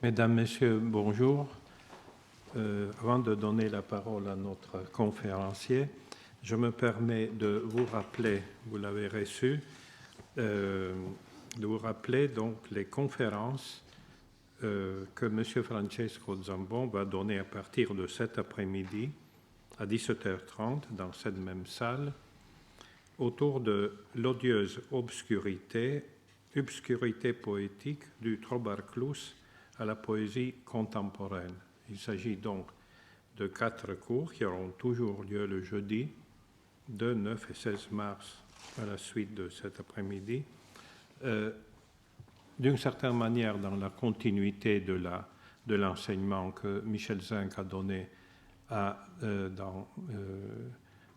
Mesdames, Messieurs, bonjour. Avant de donner la parole à notre conférencier, je me permets de vous rappeler, vous l'avez reçu, de vous rappeler donc les conférences que M. Francesco Zambon va donner à partir de cet après-midi à 17h30 dans cette même salle autour de l'odieuse obscurité poétique du Trobarclus à la poésie contemporaine. Il s'agit donc de 4 cours qui auront toujours lieu le jeudi, 2, 9 et 16 mars à la suite de cet après-midi, d'une certaine manière dans la continuité de l'enseignement que Michel Zinc a donné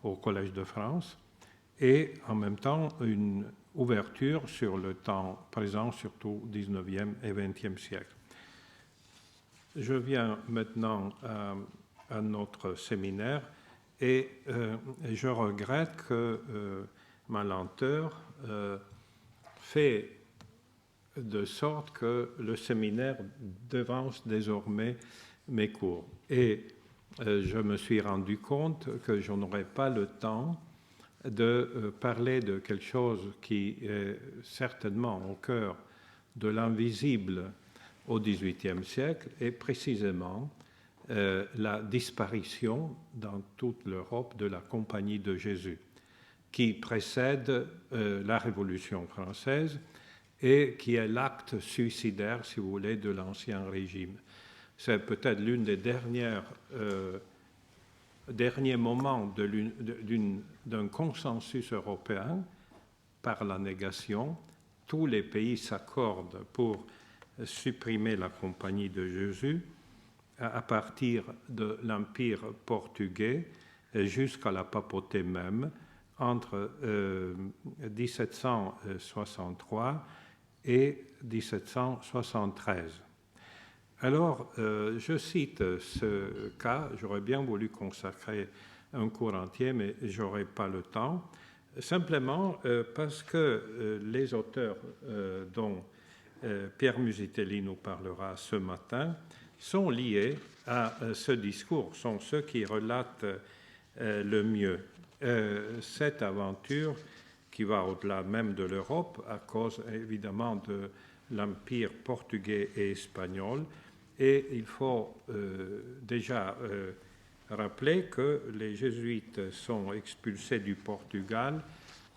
au Collège de France, et en même temps une ouverture sur le temps présent, surtout 19e et 20e siècle. Je viens maintenant à notre séminaire et je regrette que ma lenteur fait de sorte que le séminaire devance désormais mes cours. Et je me suis rendu compte que je n'aurais pas le temps de parler de quelque chose qui est certainement au cœur de l'invisible au XVIIIe siècle, et précisément la disparition dans toute l'Europe de la Compagnie de Jésus, qui précède la Révolution française et qui est l'acte suicidaire, si vous voulez, de l'Ancien Régime. C'est peut-être l'une des derniers moments d'un consensus européen par la négation. Tous les pays s'accordent pour supprimer la Compagnie de Jésus à partir de l'Empire portugais jusqu'à la papauté même entre 1763 et 1773. Alors, je cite ce cas, j'aurais bien voulu consacrer un cours entier, mais je n'aurai pas le temps, simplement parce que les auteurs dont Pierre Musitelli nous parlera ce matin sont liés à ce discours, sont ceux qui relatent le mieux cette aventure qui va au-delà même de l'Europe à cause évidemment de l'Empire portugais et espagnol. Et il faut déjà rappeler que les jésuites sont expulsés du Portugal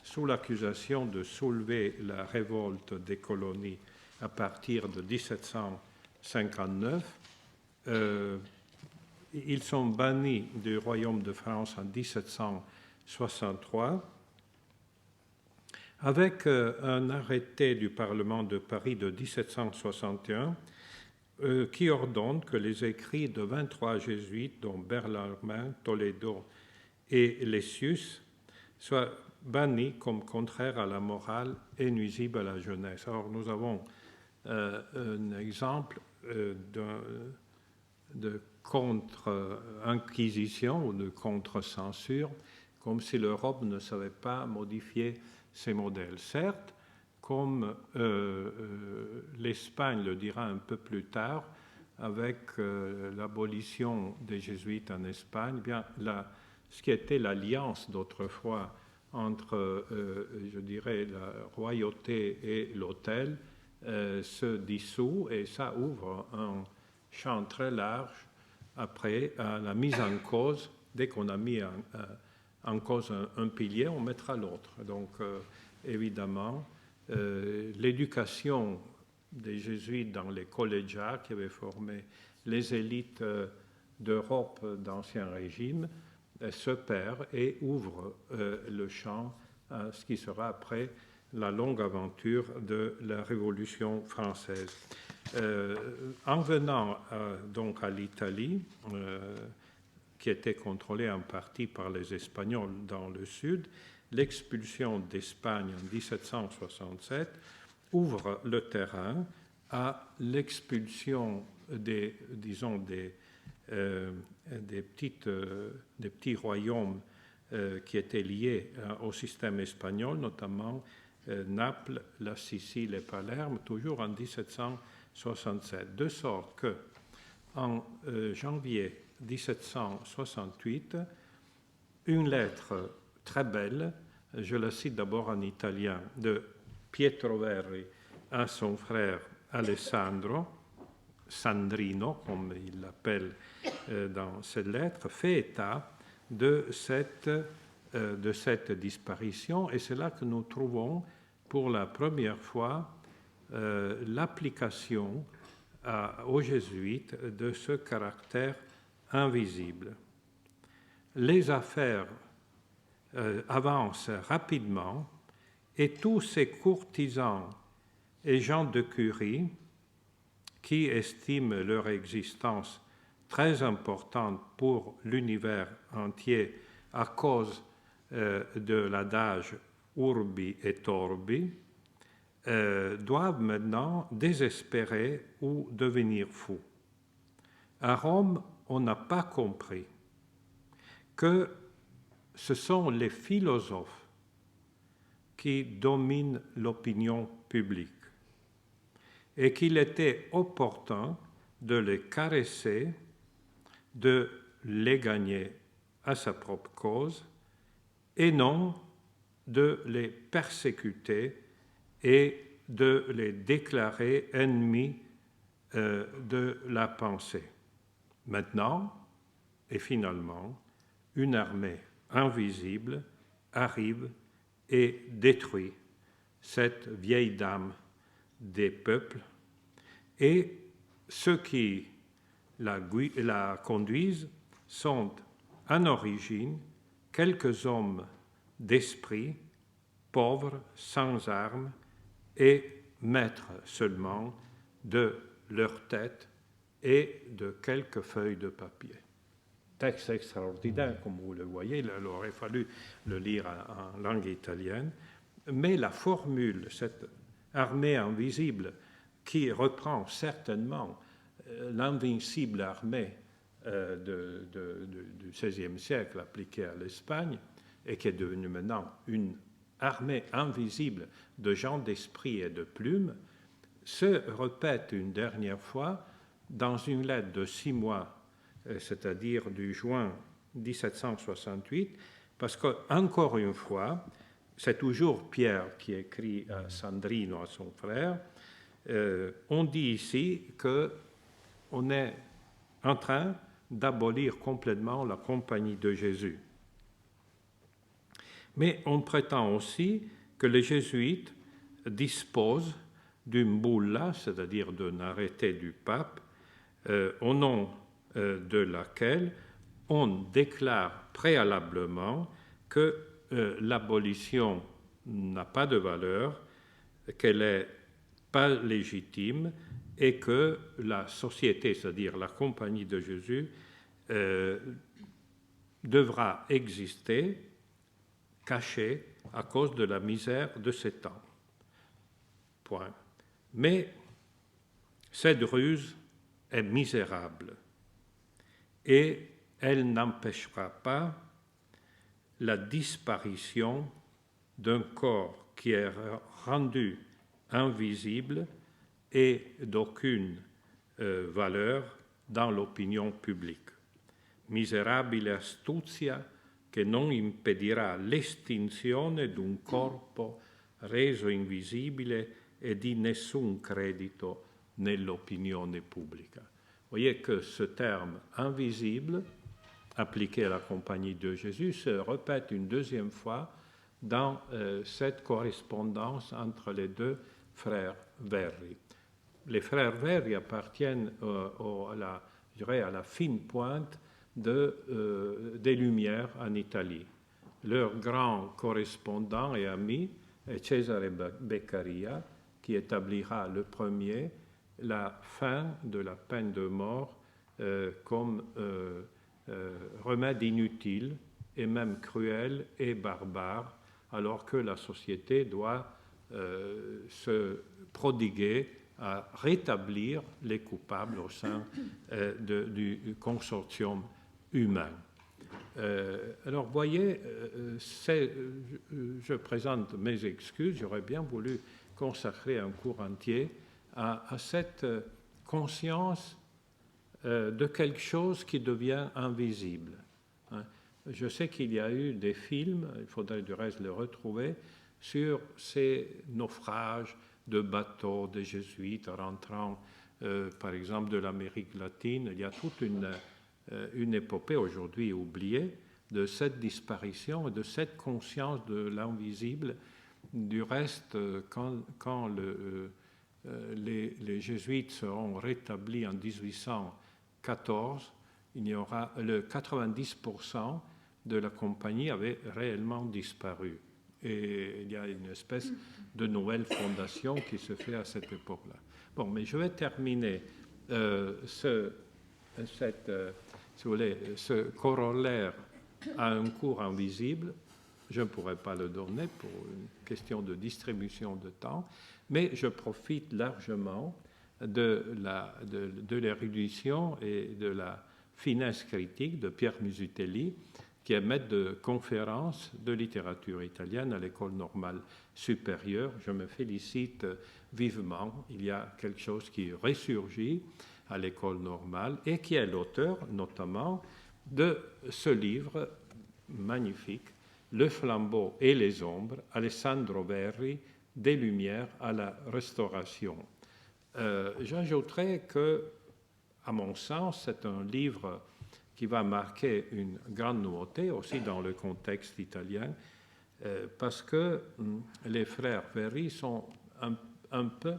sous l'accusation de soulever la révolte des colonies à partir de 1759. Ils sont bannis du royaume de France en 1763 avec un arrêté du Parlement de Paris de 1761 qui ordonne que les écrits de 23 jésuites, dont Bellarmine, Toledo et Lessius, soient bannis comme contraires à la morale et nuisibles à la jeunesse. Alors nous avons un exemple de contre-inquisition ou de contre-censure, comme si l'Europe ne savait pas modifier ses modèles. Certes, comme l'Espagne le dira un peu plus tard, avec l'abolition des jésuites en Espagne, bien, ce qui était l'alliance d'autrefois entre, je dirais, la royauté et l'autel, se dissout, et ça ouvre un champ très large après à la mise en cause. Dès qu'on a mis en cause un pilier, on mettra l'autre. Donc, évidemment, l'éducation des jésuites dans les collégiats qui avaient formé les élites d'Europe d'Ancien Régime se perd et ouvre le champ à ce qui sera après la longue aventure de la Révolution française. En venant donc à l'Italie, qui était contrôlée en partie par les Espagnols dans le sud, l'expulsion d'Espagne en 1767 ouvre le terrain à l'expulsion des petits royaumes qui étaient liés au système espagnol, notamment Naples, la Sicile et Palerme, toujours en 1767. 1767. De sorte que, en janvier 1768, une lettre très belle, je la cite d'abord en italien, de Pietro Verri à son frère Alessandro, Sandrino, comme il l'appelle dans cette lettre, fait état de cette disparition, et c'est là que nous trouvons pour la première fois l'application aux jésuites de ce caractère invisible. Les affaires avancent rapidement et tous ces courtisans et gens de curie qui estiment leur existence très importante pour l'univers entier à cause de l'adage urbi et orbi, doivent maintenant désespérer ou devenir fous. À Rome, on n'a pas compris que ce sont les philosophes qui dominent l'opinion publique et qu'il était opportun de les caresser, de les gagner à sa propre cause et non de les persécuter et de les déclarer ennemis de la pensée. Maintenant, et finalement, une armée invisible arrive et détruit cette vieille dame des peuples, et ceux qui la conduisent sont en origine quelques hommes d'esprit, pauvres, sans armes, et maîtres seulement de leur tête et de quelques feuilles de papier. Texte extraordinaire, comme vous le voyez, il aurait fallu le lire en langue italienne, mais la formule, cette armée invisible, qui reprend certainement l'invincible armée du XVIe siècle appliquée à l'Espagne, et qui est devenue maintenant une armée invisible de gens d'esprit et de plume, se répète une dernière fois dans une lettre de 6 mois, c'est-à-dire du juin 1768, parce qu'encore une fois, c'est toujours Pierre qui écrit à Sandrino, à son frère, on dit ici qu'on est en train d'abolir complètement la Compagnie de Jésus. Mais on prétend aussi que les jésuites disposent d'une bulla, c'est-à-dire d'un arrêté du pape, au nom de laquelle on déclare préalablement que l'abolition n'a pas de valeur, qu'elle n'est pas légitime et que la société, c'est-à-dire la Compagnie de Jésus, devra exister cachée à cause de la misère de ces temps. Point. Mais cette ruse est misérable et elle n'empêchera pas la disparition d'un corps qui est rendu invisible et d'aucune valeur dans l'opinion publique. Miserabile astuzia che non impedirà l'estinzione d'un corpo reso invisibile e di nessun credito nell'opinione pubblica. Vous voyez que ce terme invisible, appliqué à la Compagnie de Jésus, se répète une deuxième fois dans cette correspondance entre les deux frères Verri. Les frères Verri appartiennent à la fine pointe des Lumières en Italie. Leur grand correspondant et ami est Cesare Beccaria, qui établira le premier la fin de la peine de mort comme remède inutile et même cruel et barbare, alors que la société doit se prodiguer à rétablir les coupables au sein du consortium humain. Alors, voyez, je présente mes excuses, j'aurais bien voulu consacrer un cours entier à cette conscience de quelque chose qui devient invisible. Je sais qu'il y a eu des films, il faudrait du reste les retrouver, sur ces naufrages de bateaux des jésuites rentrant, par exemple, de l'Amérique latine. Il y a toute une épopée aujourd'hui oubliée de cette disparition et de cette conscience de l'invisible. Du reste, quand les jésuites seront rétablis en 1814, il y aura le 90% de la compagnie avait réellement disparu. Et il y a une espèce de nouvelle fondation qui se fait à cette époque-là. Bon, mais je vais terminer si vous voulez, ce corollaire à un cours invisible. Je ne pourrais pas le donner pour une question de distribution de temps, mais je profite largement de l'érudition et de la finesse critique de Pierre Musutelli, qui est maître de conférences de littérature italienne à l'École normale supérieure. Je me félicite vivement. Il y a quelque chose qui ressurgit à l'École normale et qui est l'auteur notamment de ce livre magnifique, Le flambeau et les ombres, Alessandro Verri, des Lumières à la Restauration. J'ajouterais que, à mon sens, c'est un livre qui va marquer une grande nouveauté aussi dans le contexte italien, parce que les frères Verri sont un peu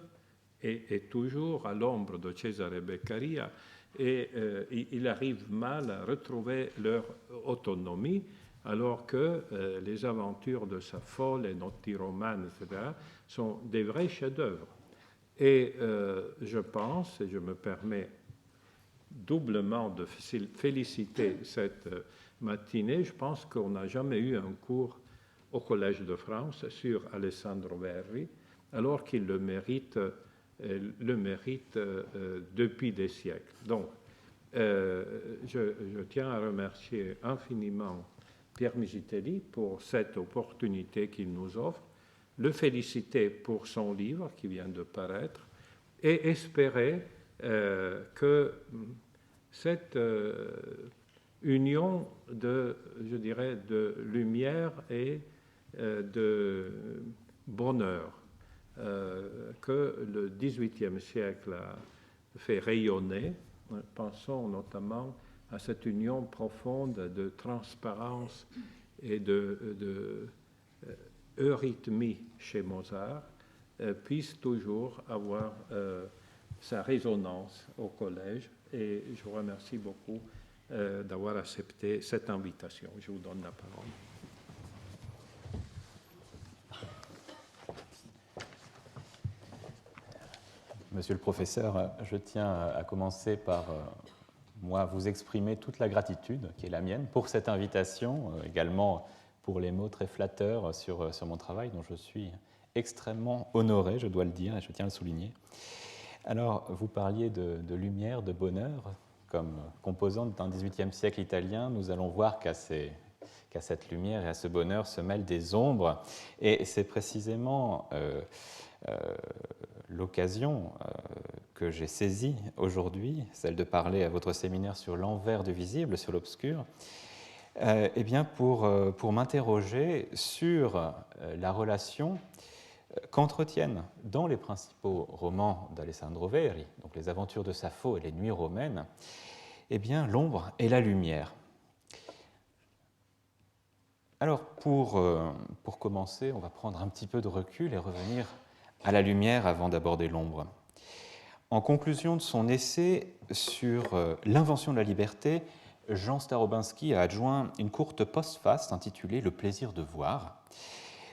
et toujours à l'ombre de Cesare Beccaria, et il arrive mal à retrouver leur autonomie, alors que les aventures de Sappho, les notti romane, etc., sont des vrais chefs-d'œuvre. Et je pense, et je me permets doublement de féliciter cette matinée, je pense qu'on n'a jamais eu un cours au Collège de France sur Alessandro Verri, alors qu'il le mérite depuis des siècles. Donc, je tiens à remercier infiniment Pierre Musutelli pour cette opportunité qu'il nous offre, le féliciter pour son livre qui vient de paraître et espérer que cette union de lumière et de bonheur que le XVIIIe siècle a fait rayonner, pensons notamment à cette union profonde de transparence et de eurythmie chez Mozart, puisse toujours avoir sa résonance au collège. Et je vous remercie beaucoup d'avoir accepté cette invitation. Je vous donne la parole. Monsieur le professeur, je tiens à commencer par moi vous exprimer toute la gratitude qui est la mienne pour cette invitation, également pour les mots très flatteurs sur mon travail, dont je suis extrêmement honoré, je dois le dire, et je tiens à le souligner. Alors, vous parliez de lumière, de bonheur, comme composante d'un XVIIIe siècle italien. Nous allons voir qu'à cette lumière et à ce bonheur se mêlent des ombres, et c'est précisément l'occasion que j'ai saisie aujourd'hui, celle de parler à votre séminaire sur l'envers du visible, sur l'obscur, eh bien pour m'interroger sur la relation qu'entretiennent dans les principaux romans d'Alessandro Verri, donc les aventures de Sappho et les nuits romaines, eh bien l'ombre et la lumière. Alors pour commencer, on va prendre un petit peu de recul et revenir à la lumière avant d'aborder l'ombre. En conclusion de son essai sur l'invention de la liberté, Jean Starobinski a adjoint une courte postface intitulée « Le plaisir de voir »,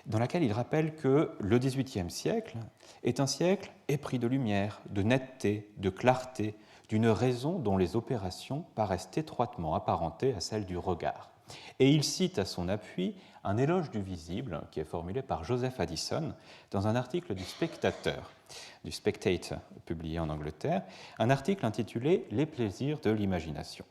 dans laquelle il rappelle que le XVIIIe siècle est un siècle épris de lumière, de netteté, de clarté, d'une raison dont les opérations paraissent étroitement apparentées à celles du regard. Et il cite à son appui un éloge du visible qui est formulé par Joseph Addison dans un article du Spectateur, publié en Angleterre, un article intitulé « Les plaisirs de l'imagination ».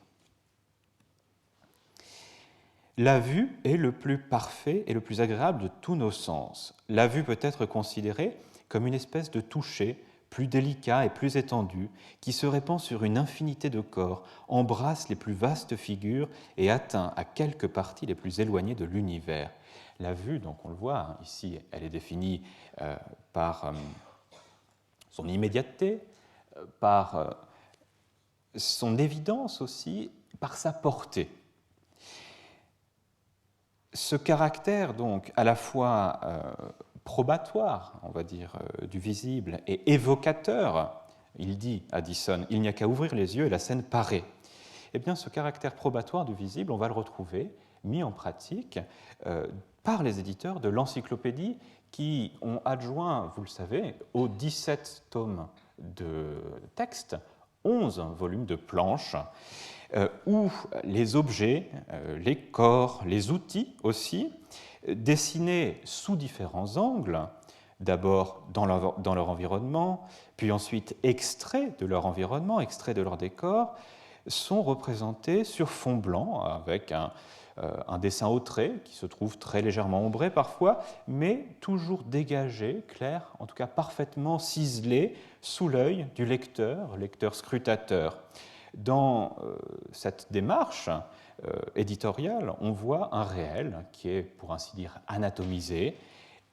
La vue est le plus parfait et le plus agréable de tous nos sens. La vue peut être considérée comme une espèce de toucher plus délicat et plus étendu, qui se répand sur une infinité de corps, embrasse les plus vastes figures et atteint à quelques parties les plus éloignées de l'univers. La vue, donc on le voit, ici, elle est définie par son immédiateté, par son évidence aussi, par sa portée. Ce caractère, donc, à la fois probatoire, on va dire, du visible et évocateur, il dit, Addison, il n'y a qu'à ouvrir les yeux et la scène paraît. Eh bien, ce caractère probatoire du visible, on va le retrouver mis en pratique par les éditeurs de l'encyclopédie qui ont adjoint, vous le savez, aux 17 tomes de textes, 11 volumes de planches, où les objets, les corps, les outils aussi, dessinés sous différents angles, d'abord dans leur environnement, puis ensuite extraits de leur environnement, extraits de leur décor, sont représentés sur fond blanc avec un dessin au trait qui se trouve très légèrement ombré parfois, mais toujours dégagé, clair, en tout cas parfaitement ciselé sous l'œil du lecteur scrutateur. Dans cette démarche éditoriale, on voit un réel qui est, pour ainsi dire, anatomisé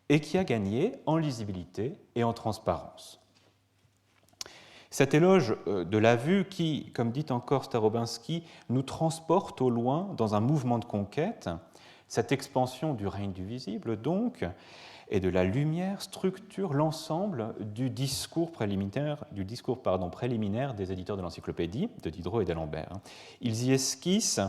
et qui a gagné en lisibilité et en transparence. Cet éloge de la vue qui, comme dit encore Starobinski, nous transporte au loin dans un mouvement de conquête, cette expansion du règne du visible, donc, et de la lumière structure l'ensemble du discours préliminaire des éditeurs de l'encyclopédie, de Diderot et d'Alembert. Ils y esquissent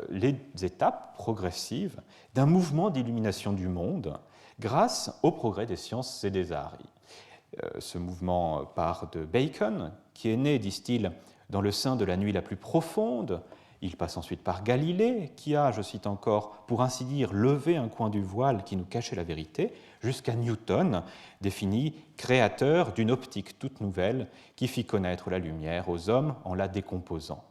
les étapes progressives d'un mouvement d'illumination du monde grâce au progrès des sciences et des arts. Ce mouvement part de Bacon, qui est né, disent-ils, dans le sein de la nuit la plus profonde. Il passe ensuite par Galilée, qui a, je cite encore, pour ainsi dire, levé un coin du voile qui nous cachait la vérité, jusqu'à Newton, défini créateur d'une optique toute nouvelle qui fit connaître la lumière aux hommes en la décomposant.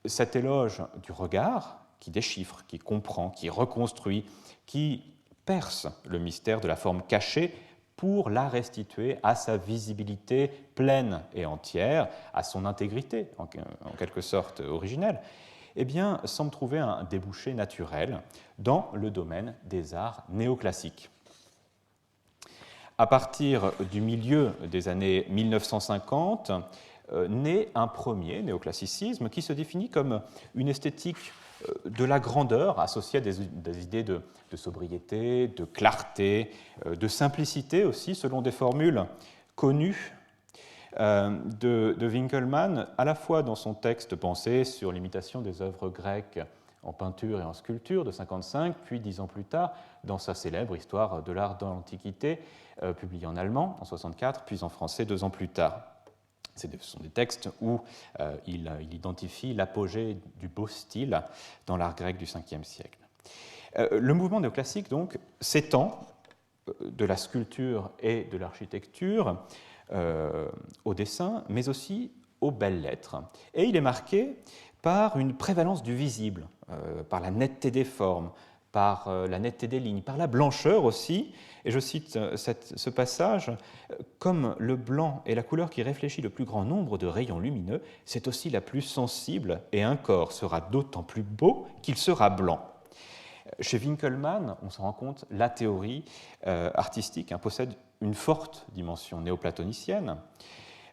Cet éloge du regard, qui déchiffre, qui comprend, qui reconstruit, qui perce le mystère de la forme cachée, pour la restituer à sa visibilité pleine et entière, à son intégrité, en quelque sorte originelle, eh bien, semble trouver un débouché naturel dans le domaine des arts néoclassiques. À partir du milieu des années 1950, naît un premier néoclassicisme qui se définit comme une esthétique de la grandeur associée à des idées de sobriété, de clarté, de simplicité aussi, selon des formules connues de Winckelmann, à la fois dans son texte pensé sur l'imitation des œuvres grecques en peinture et en sculpture de 1955, puis 10 ans plus tard, dans sa célèbre Histoire de l'art dans l'Antiquité, publiée en allemand en 1964, puis en français 2 ans plus tard. Ce sont des textes où il identifie l'apogée du beau style dans l'art grec du Ve siècle. Le mouvement néoclassique, donc, s'étend de la sculpture et de l'architecture au dessin, mais aussi aux belles lettres. Et il est marqué par une prévalence du visible, par la netteté des formes, par la netteté des lignes, par la blancheur aussi. Et je cite ce passage, « Comme le blanc est la couleur qui réfléchit le plus grand nombre de rayons lumineux, c'est aussi la plus sensible, et un corps sera d'autant plus beau qu'il sera blanc. » Chez Winckelmann, on se rend compte, la théorie artistique possède une forte dimension néoplatonicienne.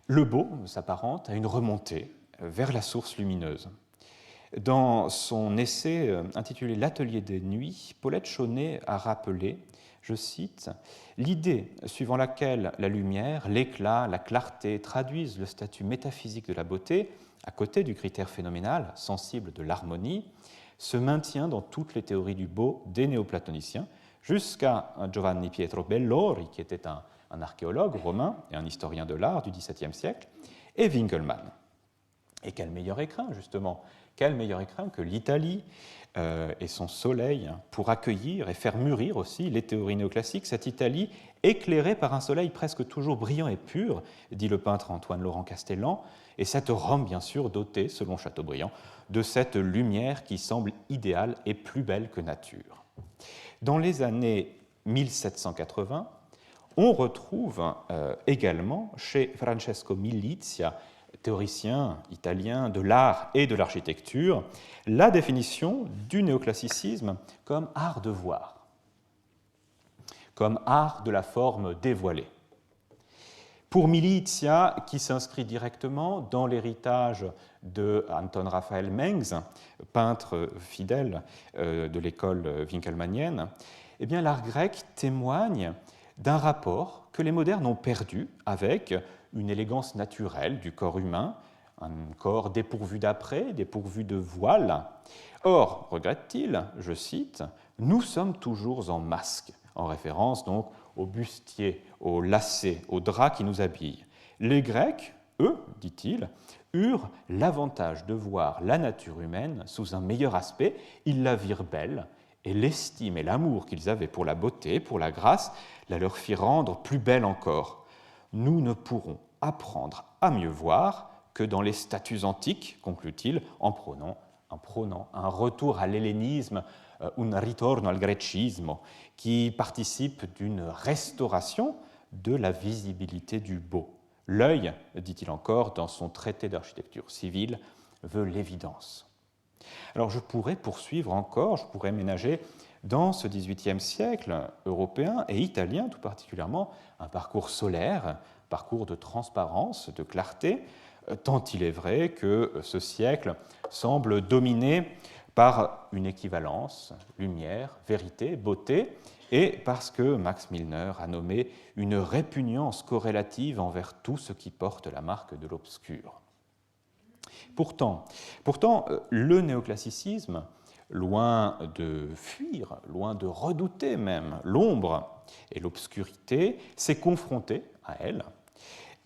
Le beau s'apparente à une remontée vers la source lumineuse. Dans son essai intitulé « L'atelier des nuits », Paulette Chaunet a rappelé, je cite, « l'idée suivant laquelle la lumière, l'éclat, la clarté traduisent le statut métaphysique de la beauté, à côté du critère phénoménal, sensible de l'harmonie, se maintient dans toutes les théories du beau des néoplatoniciens, jusqu'à Giovanni Pietro Bellori, qui était un archéologue romain et un historien de l'art du XVIIe siècle, et Winckelmann. Et quel meilleur écrin, justement, quel meilleur écrin que l'Italie et son soleil pour accueillir et faire mûrir aussi les théories néoclassiques, cette Italie éclairée par un soleil presque toujours brillant et pur, dit le peintre Antoine Laurent Castellan, et cette Rome, bien sûr, dotée, selon Chateaubriand, de cette lumière qui semble idéale et plus belle que nature. Dans les années 1780, on retrouve également chez Francesco Milizia, théoricien italien de l'art et de l'architecture, la définition du néoclassicisme comme art de voir, comme art de la forme dévoilée. Pour Milizia, qui s'inscrit directement dans l'héritage de Anton Raphael Mengs, peintre fidèle de l'école winkelmannienne, eh bien, l'art grec témoigne d'un rapport que les modernes ont perdu avec une élégance naturelle du corps humain, un corps dépourvu d'apprêt, dépourvu de voile. Or, regrette-t-il, je cite, « Nous sommes toujours en masque », en référence donc aux bustiers, aux lacets, aux draps qui nous habillent. Les Grecs, eux, dit-il, eurent l'avantage de voir la nature humaine sous un meilleur aspect, ils la virent belle, et l'estime et l'amour qu'ils avaient pour la beauté, pour la grâce, la leur fit rendre plus belle encore. Nous ne pourrons apprendre à mieux voir que dans les statues antiques, conclut-il, en prônant un retour à l'hellénisme, un ritorno al grecismo, qui participe d'une restauration de la visibilité du beau. L'œil, dit-il encore dans son traité d'architecture civile, veut l'évidence. Alors je pourrais poursuivre encore, je pourrais ménager dans ce XVIIIe siècle européen et italien tout particulièrement un parcours solaire, parcours de transparence, de clarté, tant il est vrai que ce siècle semble dominé par une équivalence, lumière, vérité, beauté, et parce que Max Milner a nommé une répugnance corrélative envers tout ce qui porte la marque de l'obscur. Pourtant, le néoclassicisme, loin de fuir, loin de redouter même l'ombre et l'obscurité, s'est confronté à elle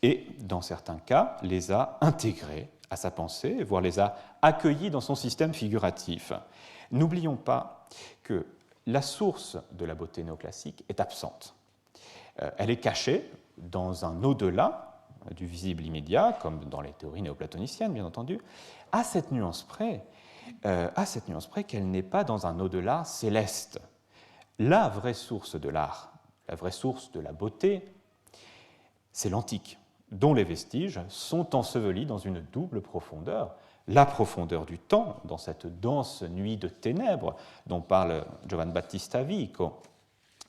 et, dans certains cas, les a intégrés à sa pensée, voire les a accueillis dans son système figuratif. N'oublions pas que la source de la beauté néoclassique est absente. Elle est cachée dans un au-delà du visible immédiat, comme dans les théories néoplatoniciennes, bien entendu, à cette nuance près qu'elle n'est pas dans un au-delà céleste. La vraie source de l'art, la vraie source de la beauté, c'est l'antique, dont les vestiges sont ensevelis dans une double profondeur, la profondeur du temps, dans cette dense nuit de ténèbres dont parle Giovan Battista Vico,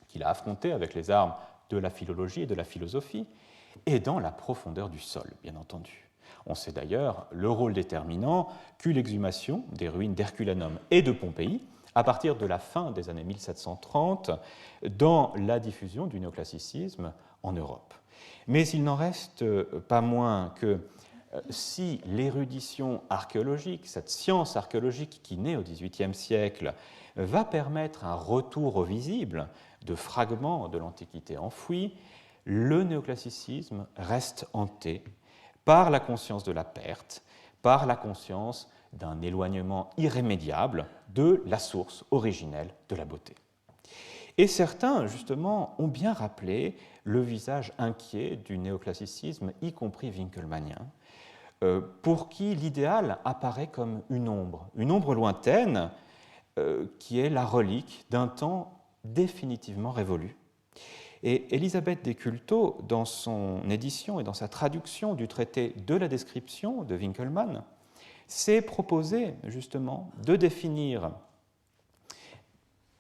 qu'il a affronté avec les armes de la philologie et de la philosophie, et dans la profondeur du sol, bien entendu. On sait d'ailleurs le rôle déterminant qu'eut l'exhumation des ruines d'Herculanum et de Pompéi à partir de la fin des années 1730 dans la diffusion du néoclassicisme en Europe. Mais il n'en reste pas moins que si l'érudition archéologique, cette science archéologique qui naît au XVIIIe siècle, va permettre un retour au visible de fragments de l'Antiquité enfouis, le néoclassicisme reste hanté par la conscience de la perte, par la conscience d'un éloignement irrémédiable de la source originelle de la beauté. Et certains, justement, ont bien rappelé le visage inquiet du néoclassicisme, y compris winkelmannien, pour qui l'idéal apparaît comme une ombre lointaine, qui est la relique d'un temps définitivement révolu. Et Elisabeth Descultot, dans son édition et dans sa traduction du traité de la description de Winkelmann, s'est proposé justement de définir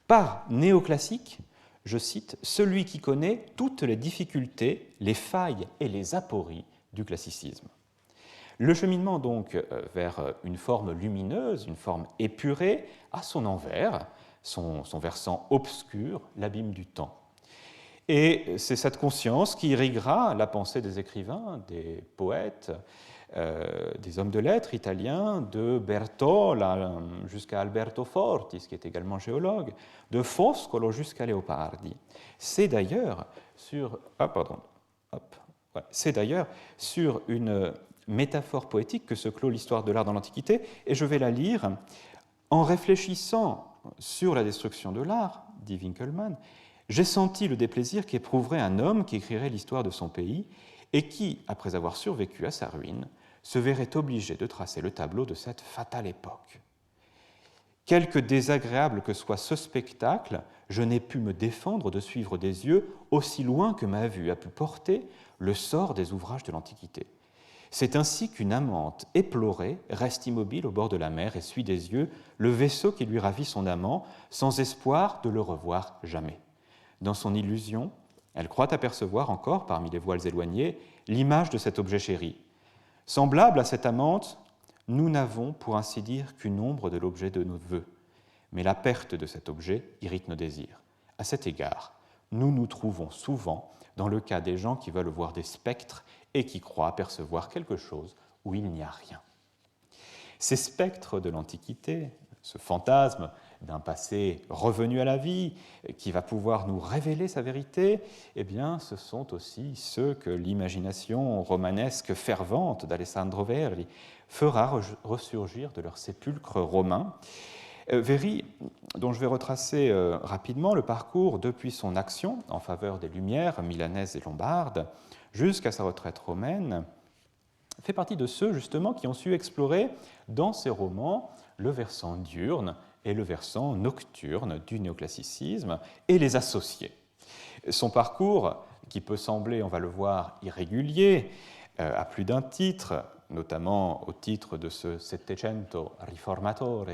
par néoclassique, je cite, « celui qui connaît toutes les difficultés, les failles et les apories du classicisme ». Le cheminement donc vers une forme lumineuse, une forme épurée, a son envers, son versant obscur, l'abîme du temps. Et c'est cette conscience qui irriguera la pensée des écrivains, des poètes, des hommes de lettres italiens, de Bertola jusqu'à Alberto Fortis, qui est également géologue, de Foscolo jusqu'à Leopardi. C'est d'ailleurs sur une métaphore poétique que se clôt l'histoire de l'art dans l'Antiquité, et je vais la lire. En réfléchissant sur la destruction de l'art, dit Winkelmann, j'ai senti le déplaisir qu'éprouverait un homme qui écrirait l'histoire de son pays et qui, après avoir survécu à sa ruine, se verrait obligé de tracer le tableau de cette fatale époque. Quelque désagréable que soit ce spectacle, je n'ai pu me défendre de suivre des yeux aussi loin que ma vue a pu porter le sort des ouvrages de l'Antiquité. C'est ainsi qu'une amante éplorée reste immobile au bord de la mer et suit des yeux le vaisseau qui lui ravit son amant, sans espoir de le revoir jamais. Dans son illusion, elle croit apercevoir encore, parmi les voiles éloignées, l'image de cet objet chéri. Semblable à cette amante, nous n'avons, pour ainsi dire, qu'une ombre de l'objet de nos vœux. Mais la perte de cet objet irrite nos désirs. À cet égard, nous nous trouvons souvent dans le cas des gens qui veulent voir des spectres et qui croient apercevoir quelque chose où il n'y a rien. Ces spectres de l'Antiquité, ce fantasme d'un passé revenu à la vie, qui va pouvoir nous révéler sa vérité, eh bien, ce sont aussi ceux que l'imagination romanesque fervente d'Alessandro Verri fera ressurgir de leur sépulcre romain. Verri, dont je vais retracer rapidement le parcours depuis son action en faveur des Lumières milanaises et lombardes jusqu'à sa retraite romaine, fait partie de ceux justement qui ont su explorer dans ses romans le versant diurne et le versant nocturne du néoclassicisme et les associer. Son parcours, qui peut sembler, on va le voir, irrégulier, à plus d'un titre, notamment au titre de ce Settecento Riformatore,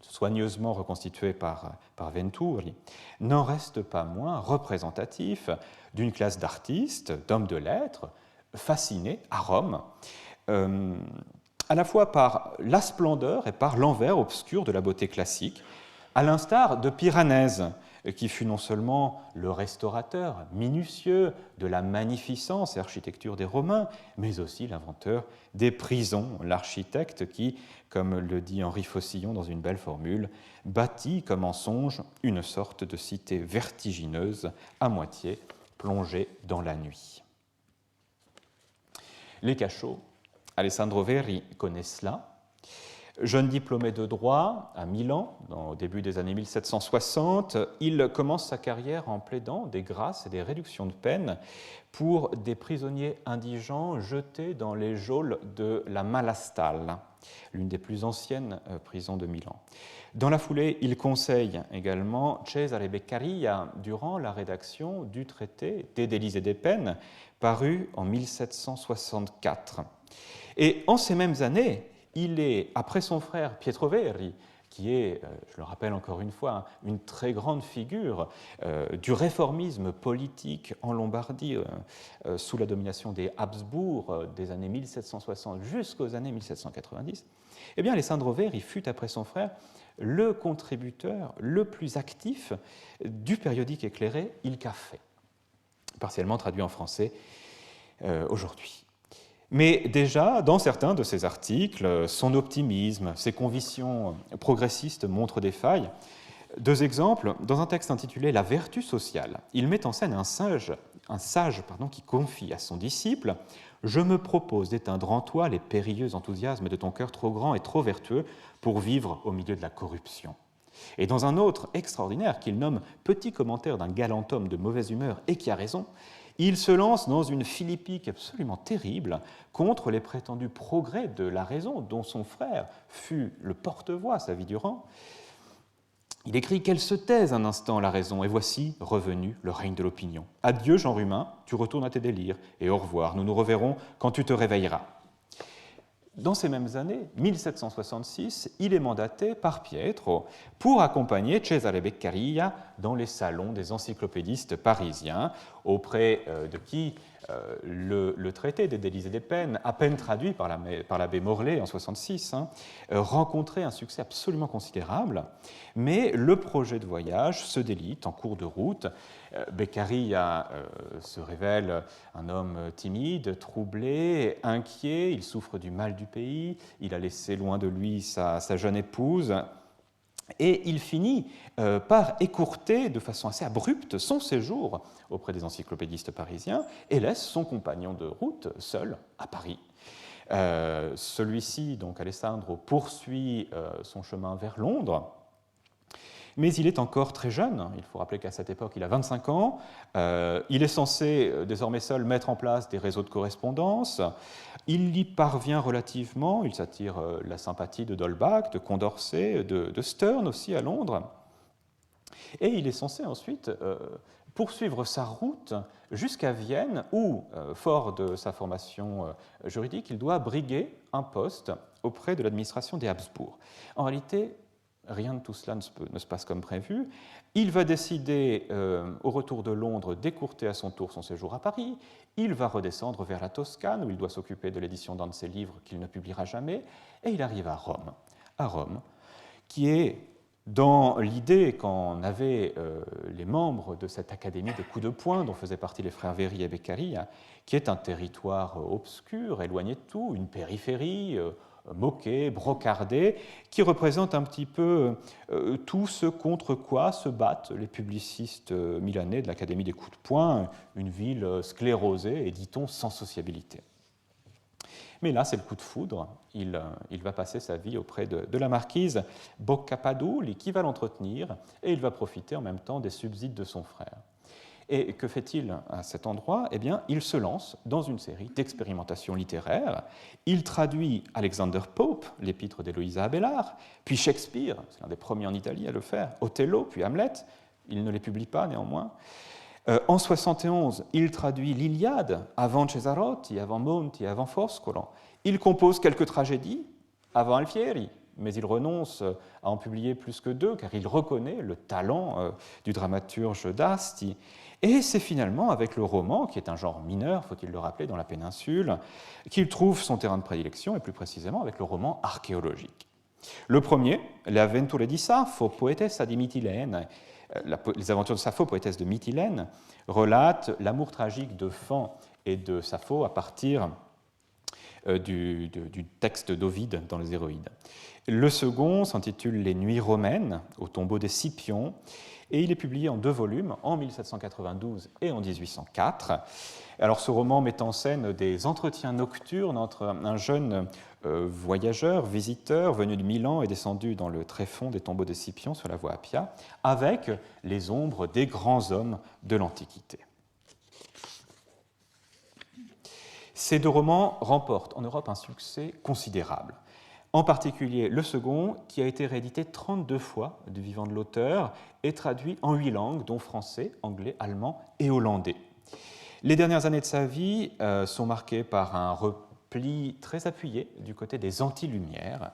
soigneusement reconstitué par Venturi, n'en reste pas moins représentatif d'une classe d'artistes, d'hommes de lettres, fascinés à Rome, à la fois par la splendeur et par l'envers obscur de la beauté classique, à l'instar de Piranèse, qui fut non seulement le restaurateur minutieux de la magnificence et architecture des Romains, mais aussi l'inventeur des prisons, l'architecte qui, comme le dit Henri Faucillon dans une belle formule, bâtit comme en songe une sorte de cité vertigineuse, à moitié plongée dans la nuit. Les cachots, Alessandro Verri connaît cela. Jeune diplômé de droit à Milan, au début des années 1760, il commence sa carrière en plaidant des grâces et des réductions de peine pour des prisonniers indigents jetés dans les geôles de la Malastale, l'une des plus anciennes prisons de Milan. Dans la foulée, il conseille également Cesare Beccaria durant la rédaction du traité des délits et des peines, paru en 1764. Et en ces mêmes années, il est, après son frère Pietro Verri, qui est, je le rappelle encore une fois, une très grande figure du réformisme politique en Lombardie sous la domination des Habsbourg des années 1760 jusqu'aux années 1790, eh bien, Alessandro Verri fut, après son frère, le contributeur le plus actif du périodique éclairé Il Caffè, partiellement traduit en français aujourd'hui. Mais déjà, dans certains de ses articles, son optimisme, ses convictions progressistes montrent des failles. Deux exemples, dans un texte intitulé « La vertu sociale », il met en scène un sage qui confie à son disciple « Je me propose d'éteindre en toi les périlleux enthousiasmes de ton cœur trop grand et trop vertueux pour vivre au milieu de la corruption. » Et dans un autre extraordinaire qu'il nomme « Petit commentaire d'un galant homme de mauvaise humeur et qui a raison », il se lance dans une philippique absolument terrible contre les prétendus progrès de la raison dont son frère fut le porte-voix sa vie durant. Il écrit « Qu'elle se taise un instant, la raison, et voici revenu le règne de l'opinion. Adieu, genre humain, tu retournes à tes délires, et au revoir, nous nous reverrons quand tu te réveilleras. » Dans ces mêmes années, 1766, il est mandaté par Pietro pour accompagner Cesare Beccaria dans les salons des encyclopédistes parisiens, auprès de qui le traité des délits et des peines, à peine traduit par l'abbé Morlet en 1966, rencontrait un succès absolument considérable, mais le projet de voyage se délite en cours de route. Beccaria se révèle un homme timide, troublé, inquiet, il souffre du mal du pays, il a laissé loin de lui sa jeune épouse, et il finit par écourter de façon assez abrupte son séjour auprès des encyclopédistes parisiens et laisse son compagnon de route seul à Paris. Celui-ci, donc Alessandro, poursuit son chemin vers Londres, mais il est encore très jeune. Il faut rappeler qu'à cette époque, il a 25 ans. Il est censé, désormais seul, mettre en place des réseaux de correspondance. Il y parvient relativement. Il s'attire la sympathie de d'Holbach, de Condorcet, de Sterne aussi à Londres. Et il est censé ensuite poursuivre sa route jusqu'à Vienne où, fort de sa formation juridique, il doit briguer un poste auprès de l'administration des Habsbourg. En réalité, rien de tout cela ne se passe comme prévu. Il va décider, au retour de Londres, d'écourter à son tour son séjour à Paris. Il va redescendre vers la Toscane, où il doit s'occuper de l'édition d'un de ses livres qu'il ne publiera jamais. Et il arrive à Rome, qui est dans l'idée qu'en avaient les membres de cette académie des coups de poing, dont faisaient partie les frères Véry et Beccaria, qui est un territoire obscur, éloigné de tout, une périphérie, moquée, brocardée, qui représente un petit peu tout ce contre quoi se battent les publicistes milanais de l'Académie des coups de poing, une ville sclérosée et, dit-on, sans sociabilité. Mais là, c'est le coup de foudre. Il va passer sa vie auprès de la marquise Boccapadulli, qui va l'entretenir, et il va profiter en même temps des subsides de son frère. Et que fait-il à cet endroit? Eh bien, il se lance dans une série d'expérimentations littéraires. Il traduit Alexander Pope, l'épître d'Héloïsa Abélard, puis Shakespeare, c'est l'un des premiers en Italie à le faire, Othello, puis Hamlet. Il ne les publie pas néanmoins. En 71, il traduit l'Iliade avant Cesarotti, avant Monti, avant Foscolo. Il compose quelques tragédies avant Alfieri, mais il renonce à en publier plus que 2, car il reconnaît le talent du dramaturge d'Asti. Et c'est finalement avec le roman, qui est un genre mineur, faut-il le rappeler, dans la péninsule, qu'il trouve son terrain de prédilection, et plus précisément avec le roman archéologique. Le premier, Le Avventure di Saffo, poetessa di Mytilène, les aventures de Sappho, poétesse de Mytilène, relatent l'amour tragique de Phan et de Sappho à partir du texte d'Ovide dans les Héroïdes. Le second s'intitule Les Nuits romaines, au tombeau des Scipions, et il est publié en 2 volumes, en 1792 et en 1804. Alors, ce roman met en scène des entretiens nocturnes entre un jeune voyageur, visiteur, venu de Milan et descendu dans le tréfonds des tombeaux des Scipions sur la voie Appia, avec les ombres des grands hommes de l'Antiquité. Ces 2 romans remportent en Europe un succès considérable. En particulier le second, qui a été réédité 32 fois du vivant de l'auteur et traduit en 8 langues, dont français, anglais, allemand et hollandais. Les dernières années de sa vie sont marquées par un repli très appuyé du côté des anti-Lumières.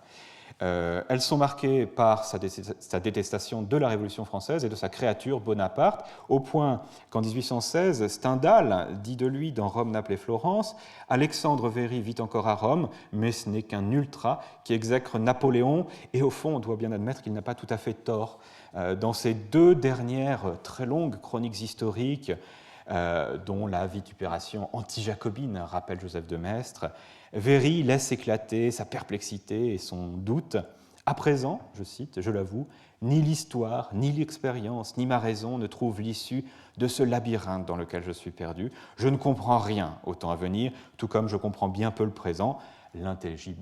Elles sont marquées par sa détestation de la Révolution française et de sa créature Bonaparte, au point qu'en 1816, Stendhal dit de lui dans Rome, Naples et Florence « Alexandre Véry vit encore à Rome, mais ce n'est qu'un ultra qui exècre Napoléon, et au fond, on doit bien admettre qu'il n'a pas tout à fait tort. Dans ces 2 dernières très longues chroniques historiques, dont la vitupération anti-jacobine rappelle Joseph de Maistre, Véry laisse éclater sa perplexité et son doute. À présent, je cite, je l'avoue, ni l'histoire, ni l'expérience, ni ma raison ne trouvent l'issue de ce labyrinthe dans lequel je suis perdu. Je ne comprends rien au temps à venir, tout comme je comprends bien peu le présent.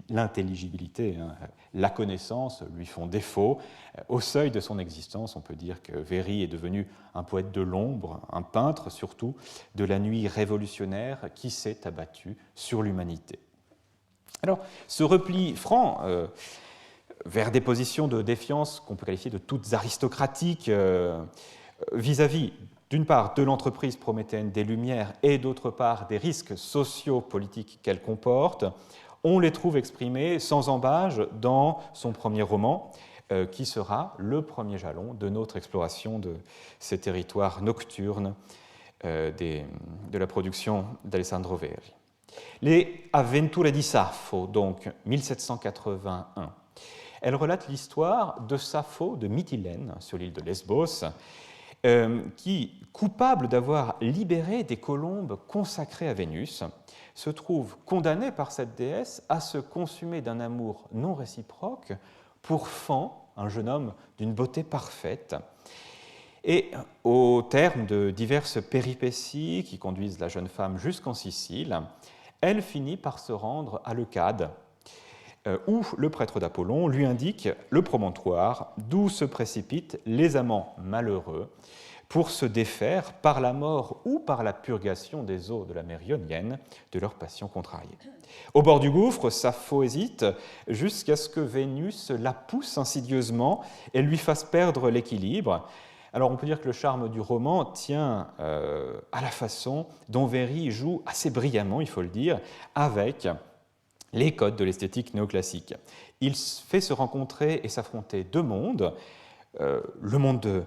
L'intelligibilité, la connaissance lui font défaut. Au seuil de son existence, on peut dire que Véry est devenu un poète de l'ombre, un peintre surtout de la nuit révolutionnaire qui s'est abattu sur l'humanité. Alors, ce repli franc vers des positions de défiance qu'on peut qualifier de toutes aristocratiques vis-à-vis, d'une part, de l'entreprise prométhéenne des Lumières et d'autre part, des risques socio-politiques qu'elle comporte, on les trouve exprimés sans embâche dans son premier roman, qui sera le premier jalon de notre exploration de ces territoires nocturnes de la production d'Alessandro Véry. Les Avventure di Saffo, donc 1781. Elle relate l'histoire de Sappho de Mytilène, sur l'île de Lesbos, qui, coupable d'avoir libéré des colombes consacrées à Vénus, se trouve condamné par cette déesse à se consumer d'un amour non réciproque pour Phan, un jeune homme d'une beauté parfaite. Et au terme de diverses péripéties qui conduisent la jeune femme jusqu'en Sicile, elle finit par se rendre à Leucade, où le prêtre d'Apollon lui indique le promontoire d'où se précipitent les amants malheureux pour se défaire par la mort ou par la purgation des eaux de la mer Ionienne de leur passion contrariée. Au bord du gouffre, Sappho hésite jusqu'à ce que Vénus la pousse insidieusement et lui fasse perdre l'équilibre. Alors on peut dire que le charme du roman tient à la façon dont Véry joue assez brillamment, il faut le dire, avec les codes de l'esthétique néoclassique. Il fait se rencontrer et s'affronter deux mondes, le monde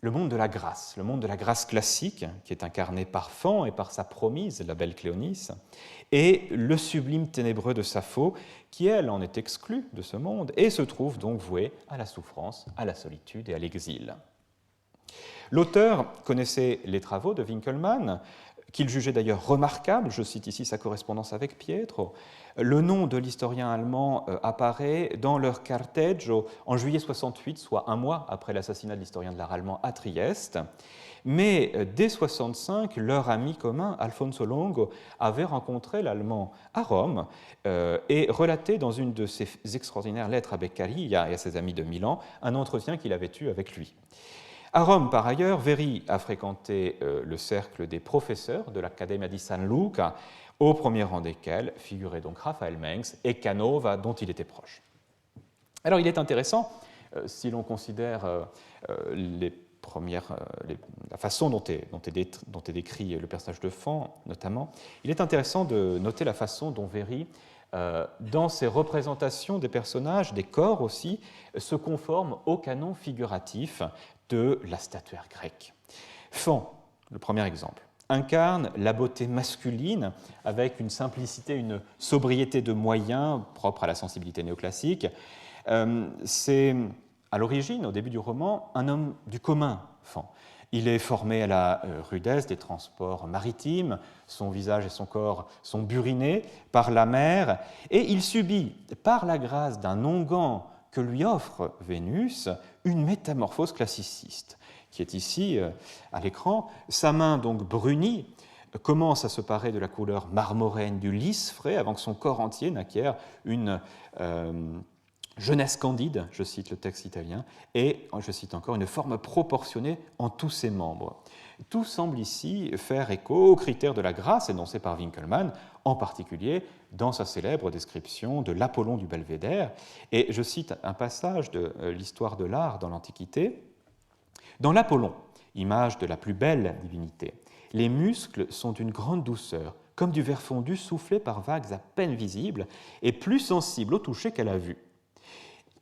de la grâce classique, qui est incarné par Fan et par sa promise, la belle Cléonice, et le sublime ténébreux de Sappho, qui, elle, en est exclue de ce monde et se trouve donc vouée à la souffrance, à la solitude et à l'exil. L'auteur connaissait les travaux de Winckelmann, qu'il jugeait d'ailleurs remarquables, je cite ici sa correspondance avec Pietro. Le nom de l'historien allemand apparaît dans leur Carteggio en juillet 68, soit un mois après l'assassinat de l'historien de l'art allemand à Trieste. Mais dès 65, leur ami commun, Alfonso Longo, avait rencontré l'Allemand à Rome et relaté dans une de ses extraordinaires lettres à Beccaria et à ses amis de Milan un entretien qu'il avait eu avec lui. À Rome, par ailleurs, Véry a fréquenté le cercle des professeurs de l'Accademia di San Luca, au premier rang desquels figuraient donc Raphaël Mengs et Canova, dont il était proche. Alors il est intéressant, si l'on considère la façon dont est décrit le personnage de Fan, notamment, il est intéressant de noter la façon dont Véry, dans ses représentations des personnages, des corps aussi, se conforme au canon figuratif de la statuaire grecque. Fan, le premier exemple, incarne la beauté masculine avec une simplicité, une sobriété de moyens propre à la sensibilité néoclassique. C'est à l'origine, au début du roman, un homme du commun, Fan. Il est formé à la rudesse des transports maritimes, son visage et son corps sont burinés par la mer, et il subit, par la grâce d'un onguent que lui offre Vénus, une métamorphose classiciste, qui est ici à l'écran. Sa main, donc brunie, commence à se parer de la couleur marmoraine du lys frais avant que son corps entier n'acquiert une jeunesse candide, je cite le texte italien, et, je cite encore, une forme proportionnée en tous ses membres. Tout semble ici faire écho aux critères de la grâce énoncés par Winckelmann, en particulier dans sa célèbre description de l'Apollon du Belvédère. Et je cite un passage de l'histoire de l'art dans l'Antiquité. Dans l'Apollon, image de la plus belle divinité, les muscles sont d'une grande douceur, comme du verre fondu soufflé par vagues à peine visibles et plus sensibles au toucher qu'à la vue.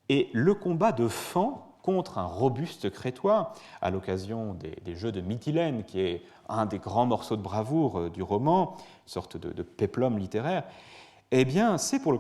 Et le combat de Fan contre un robuste Crétois, à l'occasion des Jeux de Mytilène, qui est un des grands morceaux de bravoure du roman, une sorte de péplum littéraire, eh bien, c'est pour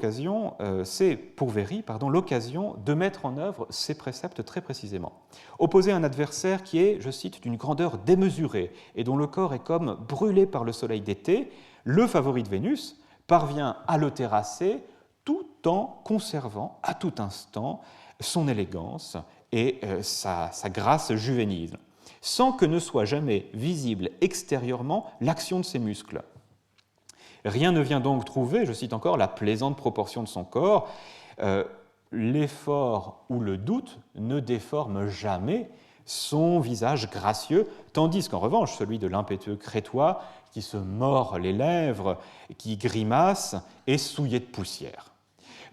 Véry, l'occasion de mettre en œuvre ces préceptes très précisément. Opposé à un adversaire qui est, je cite, d'une grandeur démesurée et dont le corps est comme brûlé par le soleil d'été, le favori de Vénus parvient à le terrasser tout en conservant à tout instant son élégance et sa grâce juvénile, sans que ne soit jamais visible extérieurement l'action de ses muscles. Rien ne vient donc trouver, je cite encore, la plaisante proportion de son corps. L'effort ou le doute ne déforme jamais son visage gracieux, tandis qu'en revanche, celui de l'impétueux Crétois, qui se mord les lèvres, qui grimace, est souillé de poussière.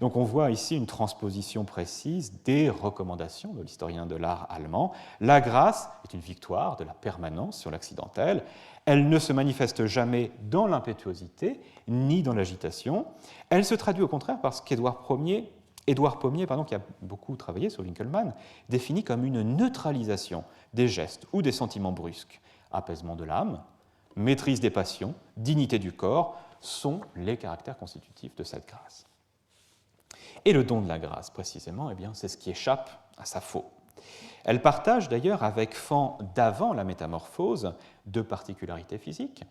Donc on voit ici une transposition précise des recommandations de l'historien de l'art allemand. La grâce est une victoire de la permanence sur l'accidentel. Elle ne se manifeste jamais dans l'impétuosité ni dans l'agitation. Elle se traduit au contraire par ce qu'Édouard Pommier, qui a beaucoup travaillé sur Winckelmann, définit comme une neutralisation des gestes ou des sentiments brusques. Apaisement de l'âme, maîtrise des passions, dignité du corps sont les caractères constitutifs de cette grâce. Et le don de la grâce, précisément, c'est ce qui échappe à Sappho. Elle partage d'ailleurs avec Fan d'avant la métamorphose deux particularités physiques,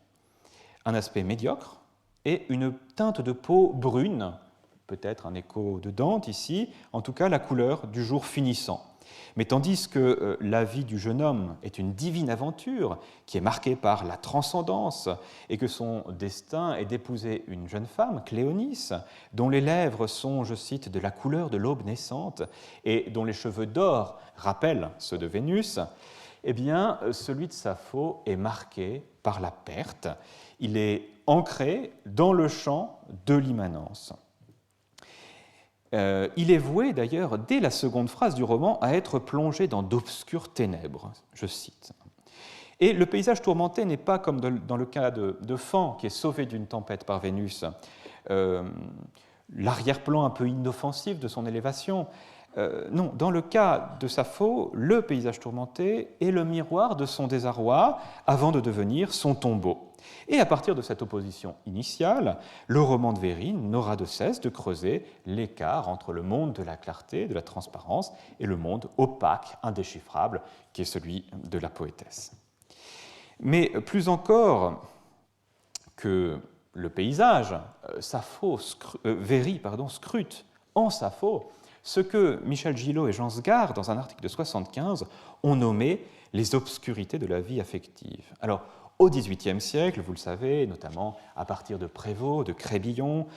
un aspect médiocre et une teinte de peau brune, peut-être un écho de Dante ici, en tout cas la couleur du jour finissant. Mais tandis que la vie du jeune homme est une divine aventure qui est marquée par la transcendance et que son destin est d'épouser une jeune femme, Cléonice, dont les lèvres sont, je cite, de la couleur de l'aube naissante et dont les cheveux d'or rappellent ceux de Vénus, eh bien, celui de Sappho est marqué par la perte. Il est ancré dans le champ de l'immanence. Il est voué d'ailleurs, dès la seconde phrase du roman, à être plongé dans d'obscures ténèbres, je cite. Et le paysage tourmenté n'est pas comme dans le cas de Fan, qui est sauvé d'une tempête par Vénus, l'arrière-plan un peu inoffensif de son élévation. Non, dans le cas de Sappho, le paysage tourmenté est le miroir de son désarroi avant de devenir son tombeau. Et à partir de cette opposition initiale, le roman de Véry n'aura de cesse de creuser l'écart entre le monde de la clarté, de la transparence, et le monde opaque, indéchiffrable, qui est celui de la poétesse. Mais plus encore que le paysage, Véry scrute en Sappho ce que Michel Gillot et Jean Sgard, dans un article de 1975, ont nommé les obscurités de la vie affective. Alors, au XVIIIe siècle, vous le savez, notamment à partir de Prévost, de Crébillon,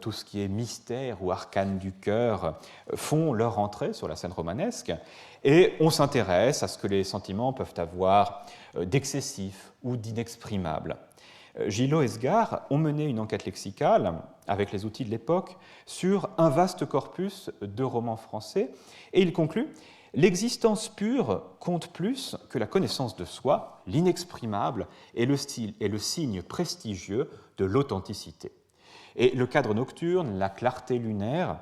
tout ce qui est mystère ou arcane du cœur font leur entrée sur la scène romanesque, et on s'intéresse à ce que les sentiments peuvent avoir d'excessif ou d'inexprimable. Gillot et Sgard ont mené une enquête lexicale, avec les outils de l'époque, sur un vaste corpus de romans français, et il conclut « L'existence pure compte plus que la connaissance de soi, l'inexprimable et le style est le signe prestigieux de l'authenticité. » Et le cadre nocturne, la clarté lunaire,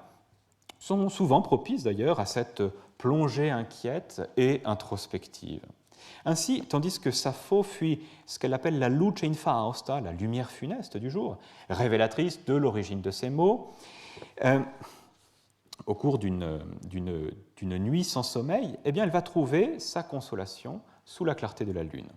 sont souvent propices d'ailleurs à cette plongée inquiète et introspective. Ainsi, tandis que Sappho fuit ce qu'elle appelle la luce infausta, la lumière funeste du jour, révélatrice de l'origine de ces mots, au cours d'une nuit sans sommeil, eh bien, elle va trouver sa consolation sous la clarté de la lune.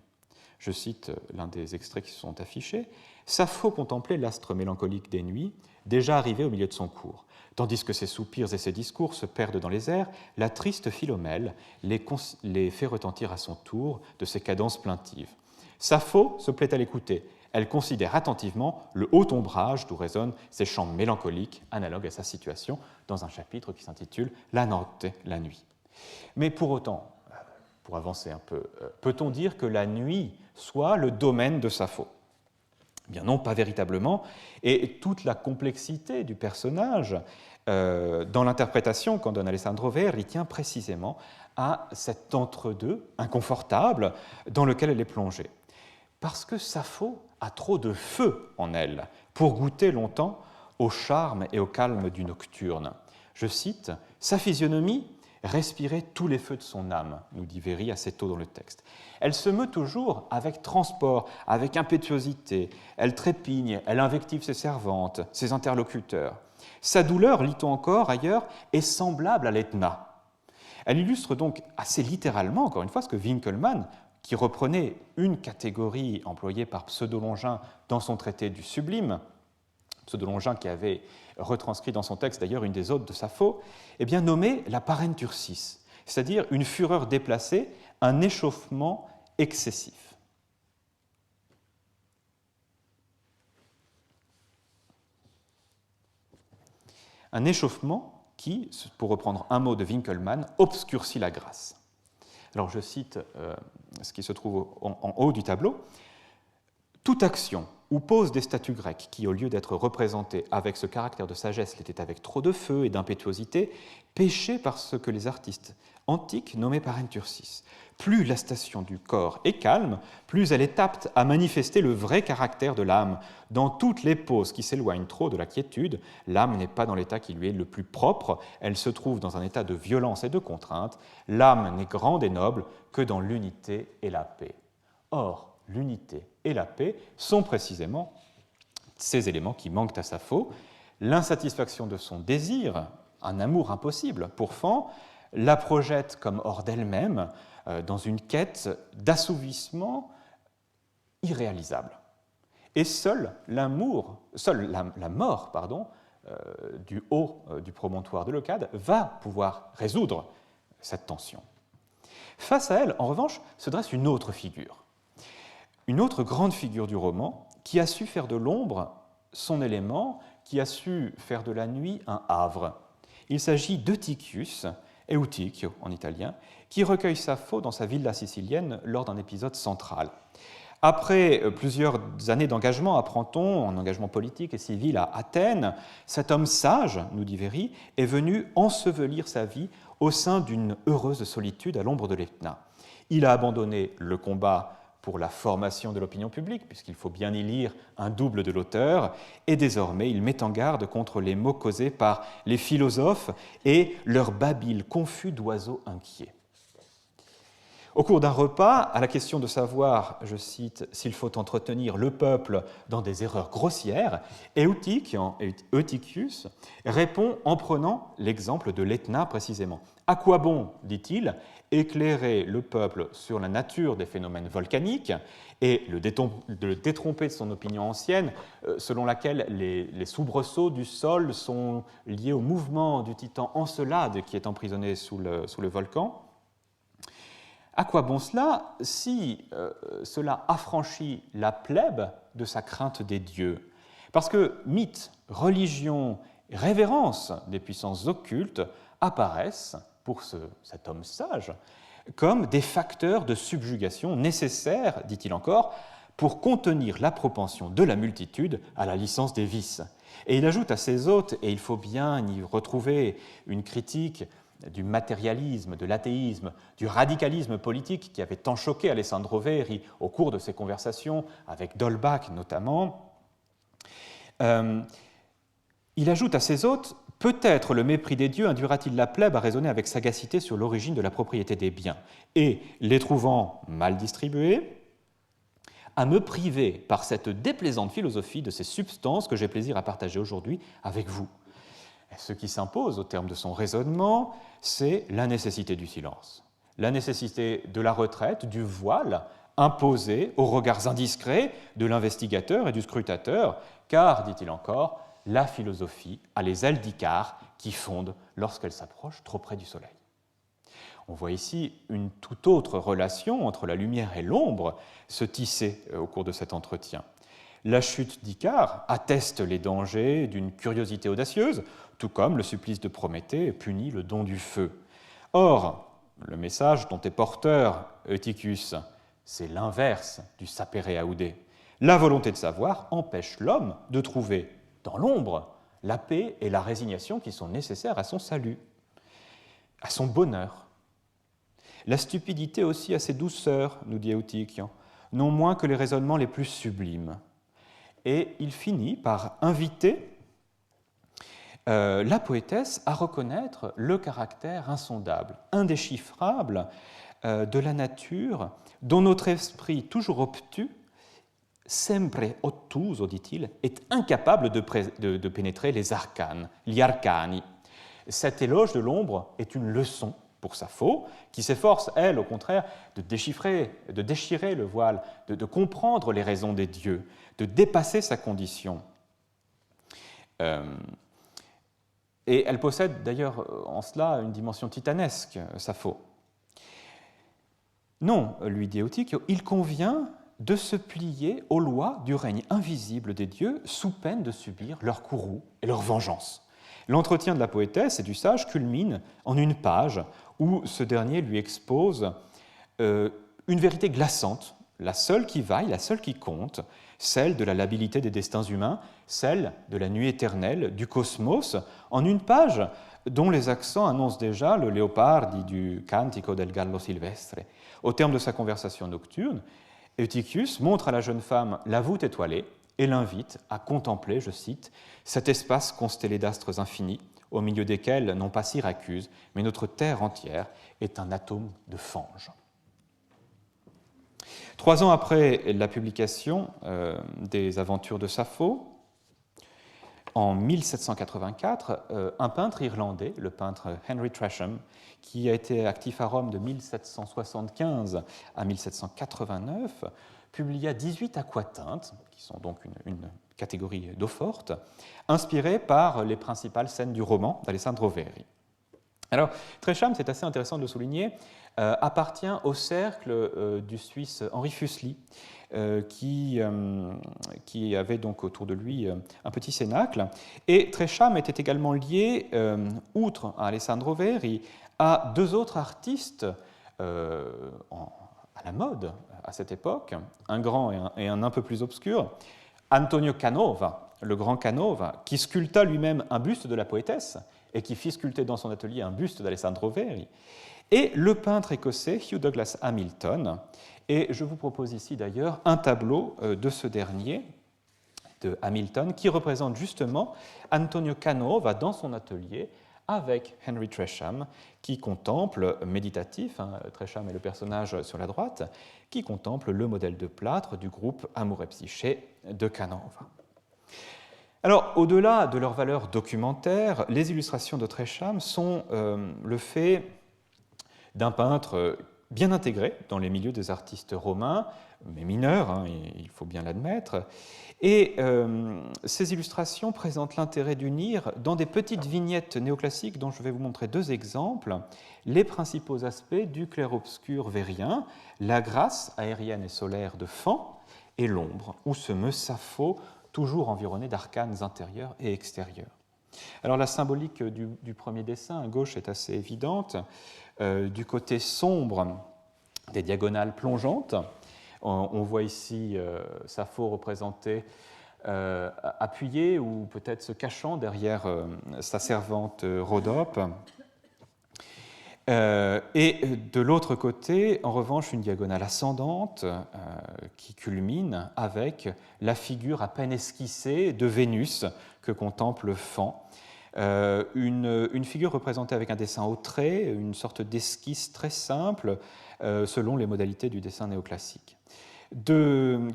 Je cite l'un des extraits qui sont affichés. « Sappho contemplait l'astre mélancolique des nuits, déjà arrivé au milieu de son cours. Tandis que ses soupirs et ses discours se perdent dans les airs, la triste Philomèle les fait retentir à son tour de ses cadences plaintives. Sappho se plaît à l'écouter. Elle considère attentivement le haut ombrage d'où résonnent ces chants mélancoliques analogues à sa situation dans un chapitre qui s'intitule « La notte, la nuit ». Mais pour autant, pour avancer un peu, peut-on dire que la nuit soit le domaine de Sappho ? Eh bien non, pas véritablement. Et toute la complexité du personnage dans l'interprétation qu'en donne Alessandro Verri tient précisément à cet entre-deux inconfortable dans lequel elle est plongée. Parce que Sappho a trop de feu en elle pour goûter longtemps au charme et au calme du nocturne. Je cite, « Sa physionomie respirait tous les feux de son âme », nous dit Véry assez tôt dans le texte. Elle se meut toujours avec transport, avec impétuosité. Elle trépigne, elle invective ses servantes, ses interlocuteurs. Sa douleur, lit-on encore ailleurs, est semblable à l'Etna. Elle illustre donc assez littéralement, encore une fois, ce que Winckelmann, qui reprenait une catégorie employée par Pseudolongin dans son traité du Sublime, Pseudolongin qui avait retranscrit dans son texte d'ailleurs une des odes de Sappho, eh bien nommé la parentursis, c'est-à-dire une fureur déplacée, un échauffement excessif. Un échauffement qui, pour reprendre un mot de Winckelmann, obscurcit la grâce. Alors je cite ce qui se trouve en haut du tableau. Toute action ou pose des statues grecques qui, au lieu d'être représentées avec ce caractère de sagesse, l'étaient avec trop de feu et d'impétuosité, péchait par ce que les artistes antiques nommaient parentursis. Plus la station du corps est calme, plus elle est apte à manifester le vrai caractère de l'âme. Dans toutes les poses qui s'éloignent trop de la quiétude, l'âme n'est pas dans l'état qui lui est le plus propre, elle se trouve dans un état de violence et de contrainte. L'âme n'est grande et noble que dans l'unité et la paix. Or, l'unité et la paix sont précisément ces éléments qui manquent à Sappho. L'insatisfaction de son désir, un amour impossible pour Fan, la projette comme hors d'elle-même dans une quête d'assouvissement irréalisable. Et seule la mort du haut du promontoire de Leucade va pouvoir résoudre cette tension. Face à elle, en revanche, se dresse une autre figure. Une autre grande figure du roman qui a su faire de l'ombre son élément, qui a su faire de la nuit un havre. Il s'agit d'Eutychius, Eutychio en italien, qui recueille Sappho dans sa villa sicilienne lors d'un épisode central. Après plusieurs années d'engagement, apprend-on, en engagement politique et civil à Athènes, cet homme sage, nous dit Véry, est venu ensevelir sa vie au sein d'une heureuse solitude à l'ombre de l'Etna. Il a abandonné le combat pour la formation de l'opinion publique, puisqu'il faut bien y lire un double de l'auteur, et désormais il met en garde contre les mots causés par les philosophes et leur babil confus d'oiseaux inquiets. Au cours d'un repas, à la question de savoir, je cite, s'il faut entretenir le peuple dans des erreurs grossières, Eutychius répond en prenant l'exemple de l'Etna précisément. À quoi bon, dit-il, éclairer le peuple sur la nature des phénomènes volcaniques et le détromper de son opinion ancienne, selon laquelle les soubresauts du sol sont liés au mouvement du titan Encelade qui est emprisonné sous le volcan. À quoi bon cela si cela affranchit la plèbe de sa crainte des dieux? Parce que mythe, religion, révérence des puissances occultes apparaissent, pour cet homme sage, comme des facteurs de subjugation nécessaires, dit-il encore, pour contenir la propension de la multitude à la licence des vices. Et il ajoute à ses hôtes, et il faut bien y retrouver une critique du matérialisme, de l'athéisme, du radicalisme politique qui avait tant choqué Alessandro Véry au cours de ses conversations avec d'Holbach notamment, il ajoute à ses hôtes « Peut-être le mépris des dieux induira-t-il la plèbe à raisonner avec sagacité sur l'origine de la propriété des biens, et, les trouvant mal distribués, à me priver par cette déplaisante philosophie de ces substances que j'ai plaisir à partager aujourd'hui avec vous. » Ce qui s'impose au terme de son raisonnement, c'est la nécessité du silence, la nécessité de la retraite, du voile imposé aux regards indiscrets de l'investigateur et du scrutateur, car, dit-il encore, la philosophie a les ailes d'Icare qui fondent lorsqu'elle s'approche trop près du soleil. On voit ici une toute autre relation entre la lumière et l'ombre se tisser au cours de cet entretien. La chute d'Icare atteste les dangers d'une curiosité audacieuse, tout comme le supplice de Prométhée punit le don du feu. Or, le message dont est porteur Eutychius, c'est l'inverse du sapere aude. La volonté de savoir empêche l'homme de trouver dans l'ombre la paix et la résignation qui sont nécessaires à son salut, à son bonheur. La stupidité aussi a ses douceurs, nous dit Eutychian, non moins que les raisonnements les plus sublimes. Et il finit par inviter la poétesse à reconnaître le caractère insondable, indéchiffrable de la nature, dont notre esprit, toujours obtus, sempre ottuso, dit-il, est incapable de pénétrer les arcanes, gli arcani. Cet éloge de l'ombre est une leçon pour Sappho, qui s'efforce, elle, au contraire, de déchirer le voile, de comprendre les raisons des dieux, de dépasser sa condition. Et elle possède d'ailleurs en cela une dimension titanesque, Sappho. Non, lui dit Eutyche, il convient de se plier aux lois du règne invisible des dieux sous peine de subir leur courroux et leur vengeance. L'entretien de la poétesse et du sage culmine en une page où ce dernier lui expose une vérité glaçante, la seule qui vaille, la seule qui compte, celle de la labilité des destins humains, celle de la nuit éternelle, du cosmos, en une page dont les accents annoncent déjà le Leopardi du Cantico del Gallo Silvestre. Au terme de sa conversation nocturne, Eutychius montre à la jeune femme la voûte étoilée et l'invite à contempler, je cite, « cet espace constellé d'astres infinis, au milieu desquels, non pas Syracuse, mais notre terre entière est un atome de fange. » 3 ans après la publication des Aventures de Sappho, en 1784, un peintre irlandais, le peintre Henry Tresham, qui a été actif à Rome de 1775 à 1789, publia 18 aquatintes, qui sont donc une catégorie d'eau forte, inspirées par les principales scènes du roman d'Alessandro Véry. Alors, Tresham, c'est assez intéressant de le souligner, appartient au cercle du Suisse Henri Fuseli, qui avait donc autour de lui un petit cénacle. Et Tresham était également lié, outre à Alessandro Véry, à 2 autres artistes à la mode à cette époque, un grand et un peu plus obscur, Antonio Canova, le grand Canova, qui sculpta lui-même un buste de la poétesse et qui fit sculpter dans son atelier un buste d'Alessandro Veri, et le peintre écossais Hugh Douglas Hamilton. Et je vous propose ici d'ailleurs un tableau de ce dernier, de Hamilton, qui représente justement Antonio Canova dans son atelier avec Henry Tresham, qui contemple, méditatif, Tresham est le personnage sur la droite, qui contemple le modèle de plâtre du groupe Amour et Psyché de Canova. Alors, au-delà de leur valeur documentaire, les illustrations de Tresham sont le fait d'un peintre bien intégré dans les milieux des artistes romains, mais mineurs, il faut bien l'admettre. Et ces illustrations présentent l'intérêt d'unir dans des petites vignettes néoclassiques dont je vais vous montrer deux exemples les principaux aspects du clair-obscur vérien, la grâce aérienne et solaire de Fan et l'ombre, où se meut Sappho, toujours environnée d'arcanes intérieurs et extérieurs. Alors la symbolique du premier dessin à gauche est assez évidente. Du côté sombre des diagonales plongeantes, on voit ici Sappho représentée appuyée ou peut-être se cachant derrière sa servante Rhodope. Et de l'autre côté, en revanche, une diagonale ascendante qui culmine avec la figure à peine esquissée de Vénus que contemple Fan. Une figure représentée avec un dessin au trait, une sorte d'esquisse très simple selon les modalités du dessin néoclassique.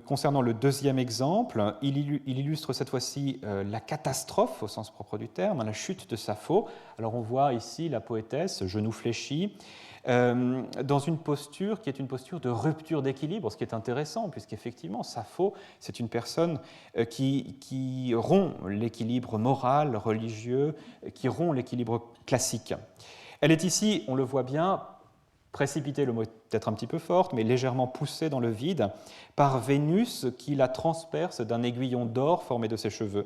Concernant le deuxième exemple, il illustre cette fois-ci la catastrophe au sens propre du terme, la chute de Sappho. Alors on voit ici la poétesse, genoux fléchis, dans une posture qui est une posture de rupture d'équilibre, ce qui est intéressant, puisqu'effectivement, Sappho, c'est une personne qui rompt l'équilibre moral, religieux, qui rompt l'équilibre classique. Elle est ici, on le voit bien, précipitée, le mot est peut-être un petit peu fort, mais légèrement poussée dans le vide par Vénus qui la transperce d'un aiguillon d'or formé de ses cheveux.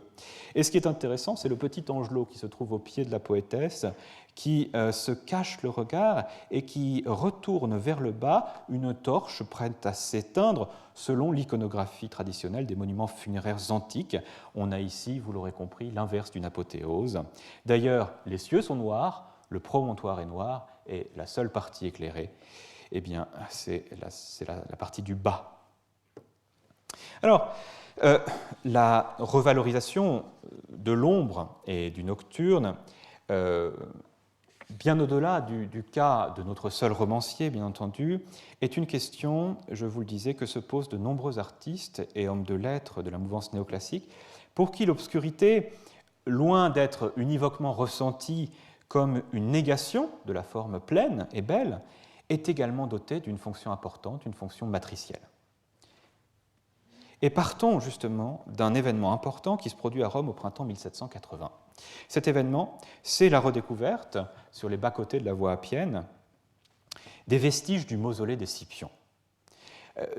Et ce qui est intéressant, c'est le petit angelot qui se trouve au pied de la poétesse, qui se cache le regard et qui retourne vers le bas une torche prête à s'éteindre selon l'iconographie traditionnelle des monuments funéraires antiques. On a ici, vous l'aurez compris, l'inverse d'une apothéose. D'ailleurs, les cieux sont noirs, le promontoire est noir, et la seule partie éclairée, eh bien, c'est la partie du bas. Alors, la revalorisation de l'ombre et du nocturne, bien au-delà du cas de notre seul romancier, bien entendu, est une question, je vous le disais, que se posent de nombreux artistes et hommes de lettres de la mouvance néoclassique, pour qui l'obscurité, loin d'être univoquement ressentie comme une négation de la forme pleine et belle, est également dotée d'une fonction importante, une fonction matricielle. Et partons justement d'un événement important qui se produit à Rome au printemps 1780. Cet événement, c'est la redécouverte, sur les bas-côtés de la voie appienne, des vestiges du mausolée des Scipions.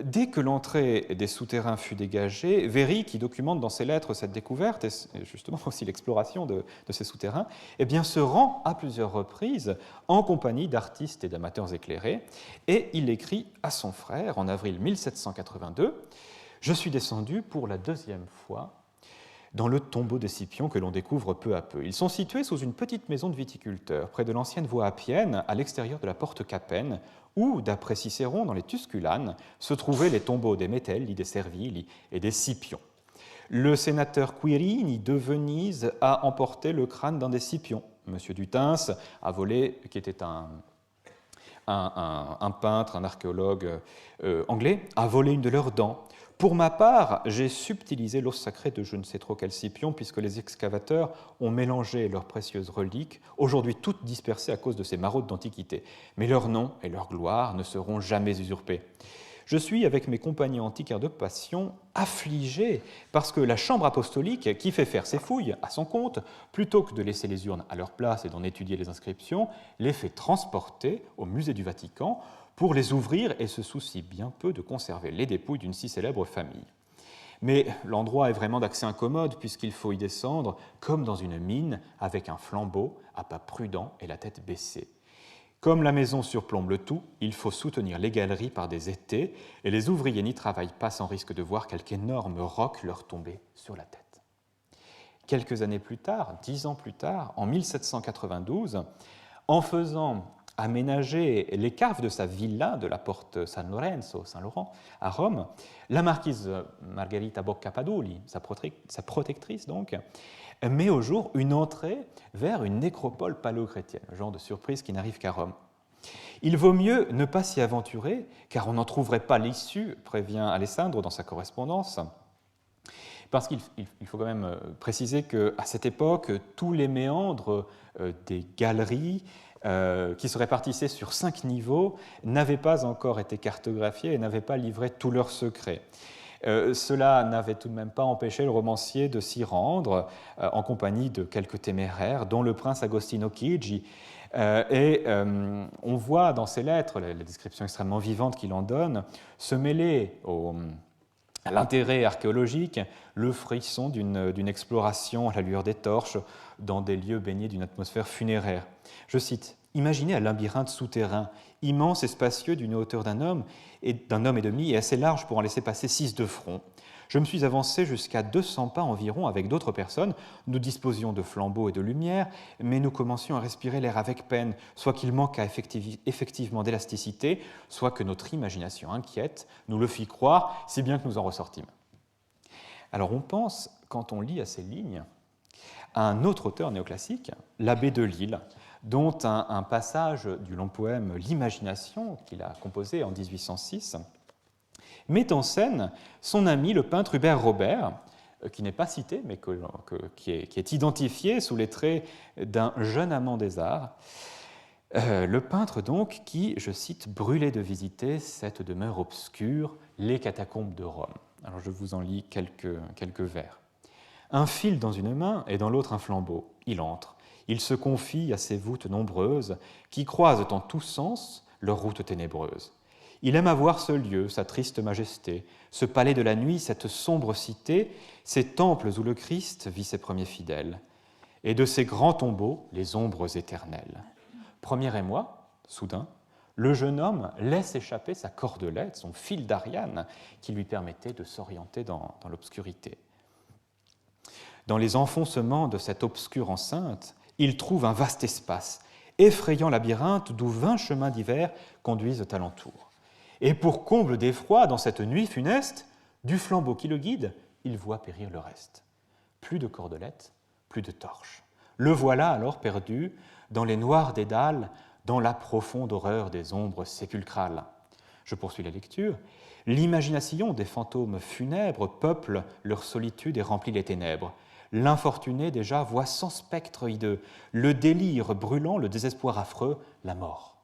Dès que l'entrée des souterrains fut dégagée, Véry, qui documente dans ses lettres cette découverte, et justement aussi l'exploration de ces souterrains, eh bien, se rend à plusieurs reprises en compagnie d'artistes et d'amateurs éclairés, et il écrit à son frère en avril 1782 « Je suis descendu pour la deuxième fois dans le tombeau des Scipions que l'on découvre peu à peu. Ils sont situés sous une petite maison de viticulteur, près de l'ancienne voie appienne, à l'extérieur de la porte Capenne, où, d'après Cicéron, dans les Tusculanes, se trouvaient les tombeaux des Metelli, des Servili et des Scipions. Le sénateur Quirini de Venise a emporté le crâne d'un des Scipions. Monsieur Dutens a volé, qui était un peintre, un archéologue anglais, a volé une de leurs dents. Pour ma part, j'ai subtilisé l'os sacré de je ne sais trop quel Scipion, puisque les excavateurs ont mélangé leurs précieuses reliques, aujourd'hui toutes dispersées à cause de ces maraudes d'Antiquité. Mais leur nom et leur gloire ne seront jamais usurpés. Je suis, avec mes compagnons antiquaires de passion, affligé parce que la chambre apostolique, qui fait faire ses fouilles à son compte, plutôt que de laisser les urnes à leur place et d'en étudier les inscriptions, les fait transporter au musée du Vatican pour les ouvrir et se soucie bien peu de conserver les dépouilles d'une si célèbre famille. Mais l'endroit est vraiment d'accès incommode puisqu'il faut y descendre comme dans une mine avec un flambeau, à pas prudent et la tête baissée. Comme la maison surplombe le tout, il faut soutenir les galeries par des étais, et les ouvriers n'y travaillent pas sans risque de voir quelque énorme roc leur tomber sur la tête. Quelques années plus tard, 10 ans plus tard, en 1792, en faisant aménager les caves de sa villa de la porte San Lorenzo, Saint-Laurent, à Rome, la marquise Margherita Boccapadulli, sa protectrice donc, met au jour une entrée vers une nécropole paléochrétienne, le genre de surprise qui n'arrive qu'à Rome. Il vaut mieux ne pas s'y aventurer, car on n'en trouverait pas l'issue, prévient Alessandro dans sa correspondance, parce qu'il faut quand même préciser qu'à cette époque, tous les méandres des galeries qui se répartissaient sur 5 niveaux n'avaient pas encore été cartographiés et n'avaient pas livré tous leurs secrets. Cela n'avait tout de même pas empêché le romancier de s'y rendre en compagnie de quelques téméraires, dont le prince Agostino Chigi. On voit dans ses lettres, la description extrêmement vivante qu'il en donne, se mêler à l'intérêt archéologique le frisson d'une exploration à la lueur des torches dans des lieux baignés d'une atmosphère funéraire. Je cite, « Imaginez un labyrinthe souterrain, immense et spacieux d'une hauteur d'un homme et demi et assez large pour en laisser passer 6 de front. Je me suis avancé jusqu'à 200 pas environ avec d'autres personnes. Nous disposions de flambeaux et de lumière, mais nous commencions à respirer l'air avec peine, soit qu'il manque effectivement d'élasticité, soit que notre imagination inquiète nous le fit croire, si bien que nous en ressortîmes. » Alors on pense, quand on lit à ces lignes, à un autre auteur néoclassique, l'abbé Delille, dont un passage du long poème « L'Imagination » qu'il a composé en 1806, met en scène son ami le peintre Hubert Robert, qui n'est pas cité, mais qui est identifié sous les traits d'un jeune amant des arts. Le peintre donc qui, je cite, « brûlait de visiter cette demeure obscure, les catacombes de Rome ». Alors je vous en lis quelques vers. Un fil dans une main et dans l'autre un flambeau. Il entre. Il se confie à ces voûtes nombreuses qui croisent en tous sens leur route ténébreuse. Il aime à voir ce lieu, sa triste majesté, ce palais de la nuit, cette sombre cité, ces temples où le Christ vit ses premiers fidèles, et de ces grands tombeaux, les ombres éternelles. Premier émoi, soudain, le jeune homme laisse échapper sa cordelette, son fil d'Ariane, qui lui permettait de s'orienter dans l'obscurité. Dans les enfoncements de cette obscure enceinte, il trouve un vaste espace, effrayant labyrinthe d'où 20 chemins divers conduisent alentour. Et pour comble d'effroi, dans cette nuit funeste, du flambeau qui le guide, il voit périr le reste. Plus de cordelettes, plus de torches. Le voilà alors perdu dans les noirs dédales, dans la profonde horreur des ombres sépulcrales. Je poursuis la lecture. L'imagination des fantômes funèbres peuple leur solitude et remplit les ténèbres. L'infortuné déjà voit sans spectre hideux, le délire brûlant, le désespoir affreux, la mort.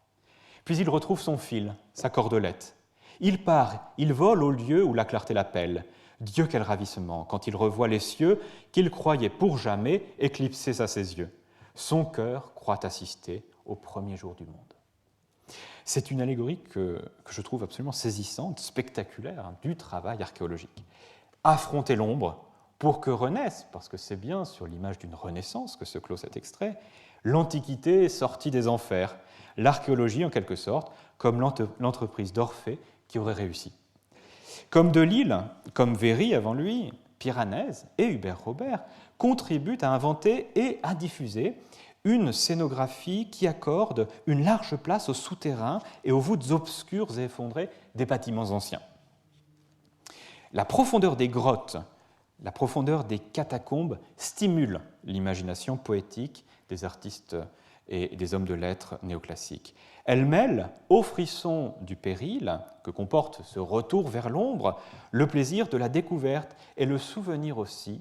Puis il retrouve son fil, sa cordelette. Il part, il vole au lieu où la clarté l'appelle. Dieu, quel ravissement, quand il revoit les cieux qu'il croyait pour jamais éclipsés à ses yeux. Son cœur croit assister au premier jour du monde. C'est une allégorie que je trouve absolument saisissante, spectaculaire, du travail archéologique. Affronter l'ombre pour que renaisse, parce que c'est bien sur l'image d'une renaissance que se clôt cet extrait, l'Antiquité sortie des enfers, l'archéologie en quelque sorte, comme l'entreprise d'Orphée qui aurait réussi. Comme Delille, comme Véry avant lui, Piranèse et Hubert Robert contribuent à inventer et à diffuser une scénographie qui accorde une large place aux souterrains et aux voûtes obscures et effondrées des bâtiments anciens. La profondeur des grottes, la profondeur des catacombes stimule l'imagination poétique des artistes et des hommes de lettres néoclassiques. Elle mêle au frisson du péril que comporte ce retour vers l'ombre le plaisir de la découverte et le souvenir aussi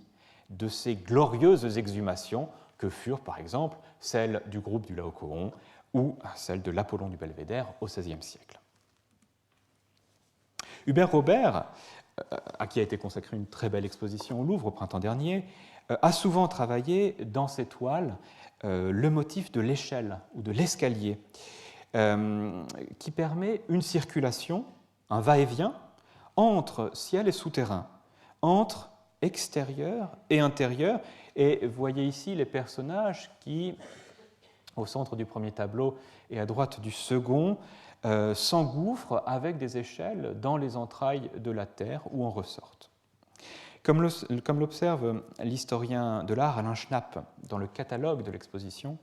de ces glorieuses exhumations que furent par exemple celles du groupe du Laocoon ou celles de l'Apollon du Belvédère au XVIe siècle. Hubert Robert, à qui a été consacrée une très belle exposition au Louvre au printemps dernier, a souvent travaillé dans ses toiles le motif de l'échelle ou de l'escalier, qui permet une circulation, un va-et-vient entre ciel et souterrain, entre extérieur et intérieur. Et vous voyez ici les personnages qui au centre du premier tableau et à droite du second, s'engouffre avec des échelles dans les entrailles de la Terre où on ressorte. Comme l'observe l'historien de l'art Alain Schnapp dans le catalogue de l'exposition,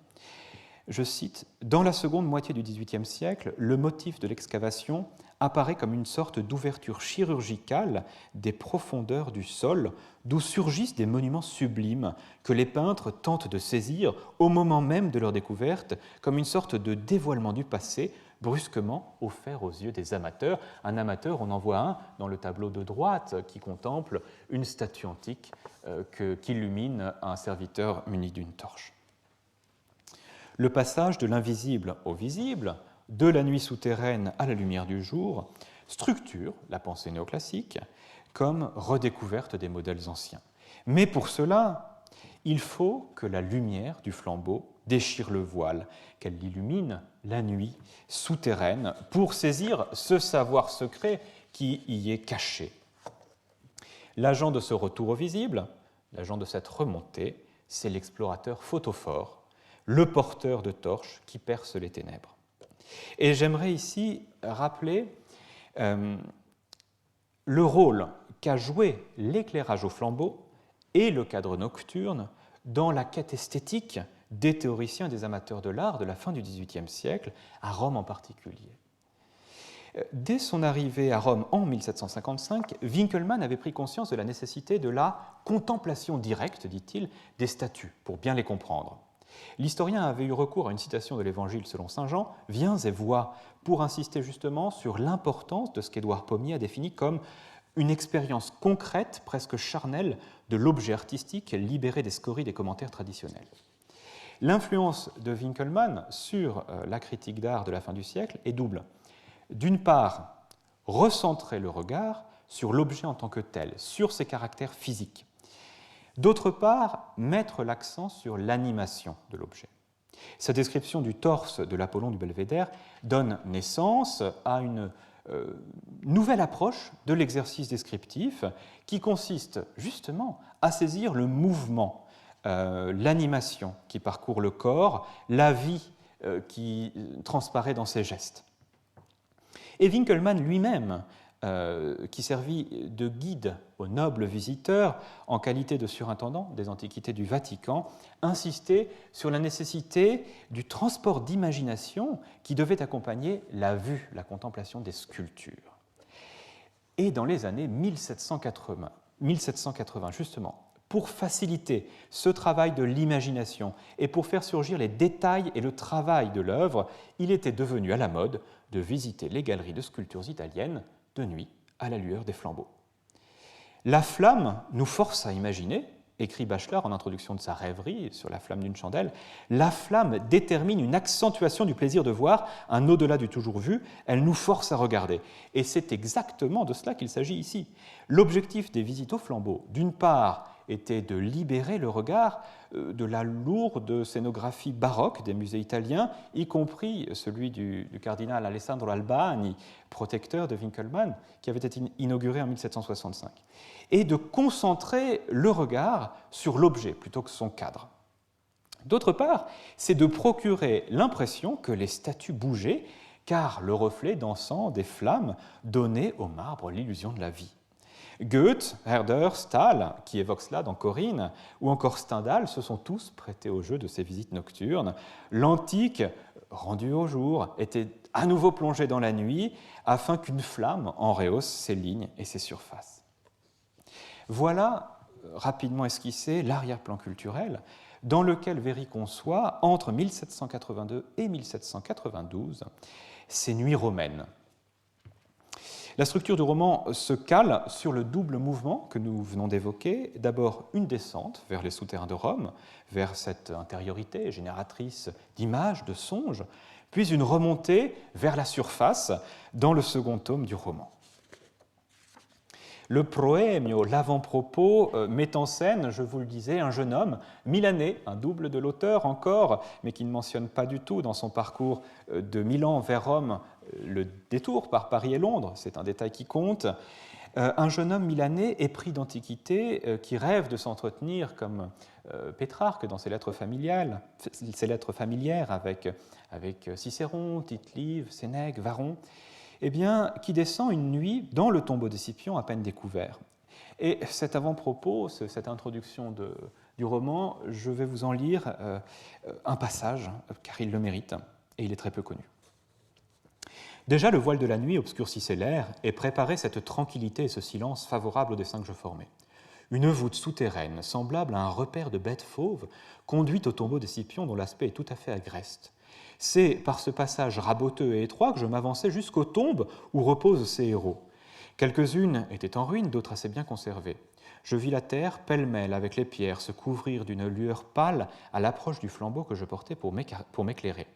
je cite, « Dans la seconde moitié du XVIIIe siècle, le motif de l'excavation apparaît comme une sorte d'ouverture chirurgicale des profondeurs du sol, d'où surgissent des monuments sublimes que les peintres tentent de saisir au moment même de leur découverte comme une sorte de dévoilement du passé brusquement offert aux yeux des amateurs. » Un amateur, on en voit un dans le tableau de droite qui contemple une statue antique qu'illumine un serviteur muni d'une torche. Le passage de l'invisible au visible, de la nuit souterraine à la lumière du jour, structure la pensée néoclassique comme redécouverte des modèles anciens. Mais pour cela, il faut que la lumière du flambeau déchire le voile, qu'elle illumine la nuit souterraine pour saisir ce savoir secret qui y est caché. L'agent de ce retour au visible, l'agent de cette remontée, c'est l'explorateur photophore, le porteur de torches qui perce les ténèbres. Et j'aimerais ici rappeler le rôle qu'a joué l'éclairage au flambeau et le cadre nocturne dans la quête esthétique des théoriciens et des amateurs de l'art de la fin du XVIIIe siècle, à Rome en particulier. Dès son arrivée à Rome en 1755, Winckelmann avait pris conscience de la nécessité de la contemplation directe, dit-il, des statues, pour bien les comprendre. L'historien avait eu recours à une citation de l'Évangile selon saint Jean, « Viens et vois », pour insister justement sur l'importance de ce qu'Édouard Pommier a défini comme une expérience concrète, presque charnelle, de l'objet artistique libéré des scories des commentaires traditionnels. L'influence de Winckelmann sur la critique d'art de la fin du siècle est double. D'une part, recentrer le regard sur l'objet en tant que tel, sur ses caractères physiques. D'autre part, mettre l'accent sur l'animation de l'objet. Sa description du torse de l'Apollon du Belvédère donne naissance à une nouvelle approche de l'exercice descriptif qui consiste justement à saisir le mouvement, l'animation qui parcourt le corps, la vie qui transparaît dans ses gestes. Et Winckelmann lui-même, qui servit de guide aux nobles visiteurs en qualité de surintendant des antiquités du Vatican, insistait sur la nécessité du transport d'imagination qui devait accompagner la vue, la contemplation des sculptures. Et dans les années 1780 justement, pour faciliter ce travail de l'imagination et pour faire surgir les détails et le travail de l'œuvre, il était devenu à la mode de visiter les galeries de sculptures italiennes de nuit à la lueur des flambeaux. La flamme nous force à imaginer, écrit Bachelard en introduction de sa rêverie sur la flamme d'une chandelle, la flamme détermine une accentuation du plaisir de voir, un au-delà du toujours vu, elle nous force à regarder. Et c'est exactement de cela qu'il s'agit ici. L'objectif des visites au flambeau, d'une part, était de libérer le regard de la lourde scénographie baroque des musées italiens, y compris celui du cardinal Alessandro Albani, protecteur de Winckelmann, qui avait été inauguré en 1765, et de concentrer le regard sur l'objet plutôt que son cadre. D'autre part, c'est de procurer l'impression que les statues bougeaient, car le reflet dansant des flammes donnait au marbre l'illusion de la vie. Goethe, Herder, Stahl, qui évoquent cela dans Corinne, ou encore Stendhal, se sont tous prêtés au jeu de ces visites nocturnes. L'antique, rendue au jour, était à nouveau plongée dans la nuit afin qu'une flamme en rehausse ses lignes et ses surfaces. Voilà, rapidement esquissé, l'arrière-plan culturel dans lequel Véry conçoit, entre 1782 et 1792, ces nuits romaines. La structure du roman se cale sur le double mouvement que nous venons d'évoquer. D'abord une descente vers les souterrains de Rome, vers cette intériorité génératrice d'images, de songes, puis une remontée vers la surface dans le second tome du roman. Le proemio, l'avant-propos, met en scène, je vous le disais, un jeune homme milanais, un double de l'auteur encore, mais qui ne mentionne pas du tout dans son parcours de Milan vers Rome le détour par Paris et Londres, c'est un détail qui compte, un jeune homme milanais épris d'antiquité qui rêve de s'entretenir comme Pétrarque dans ses lettres familières avec Cicéron, Tite-Live, Sénèque, Varron, eh bien, qui descend une nuit dans le tombeau des Scipions à peine découvert. Et cet avant-propos, cette introduction du roman, je vais vous en lire un passage, car il le mérite, et il est très peu connu. Déjà, le voile de la nuit obscurcissait l'air et préparait cette tranquillité et ce silence favorables au dessin que je formais. Une voûte souterraine, semblable à un repère de bêtes fauves, conduit au tombeau des Scipions dont l'aspect est tout à fait agreste. C'est par ce passage raboteux et étroit que je m'avançais jusqu'aux tombes où reposent ces héros. Quelques-unes étaient en ruine, d'autres assez bien conservées. Je vis la terre, pêle-mêle avec les pierres, se couvrir d'une lueur pâle à l'approche du flambeau que je portais pour m'éclairer.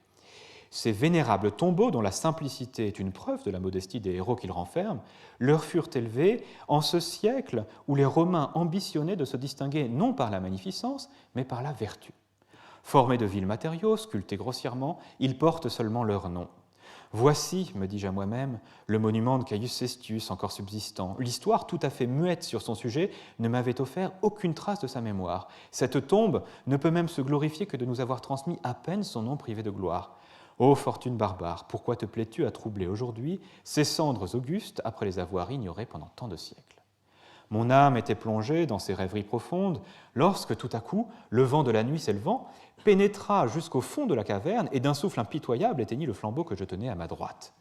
Ces vénérables tombeaux, dont la simplicité est une preuve de la modestie des héros qu'ils renferment, leur furent élevés en ce siècle où les Romains ambitionnaient de se distinguer non par la magnificence, mais par la vertu. Formés de vils matériaux, sculptés grossièrement, ils portent seulement leur nom. Voici, me dis-je à moi-même, le monument de Caius Cestius encore subsistant. L'histoire, tout à fait muette sur son sujet, ne m'avait offert aucune trace de sa mémoire. Cette tombe ne peut même se glorifier que de nous avoir transmis à peine son nom privé de gloire. Ô fortune barbare, pourquoi te plais-tu à troubler aujourd'hui ces cendres augustes après les avoir ignorées pendant tant de siècles ? Mon âme était plongée dans ces rêveries profondes lorsque, tout à coup, le vent de la nuit s'élevant, pénétra jusqu'au fond de la caverne et d'un souffle impitoyable éteignit le flambeau que je tenais à ma droite.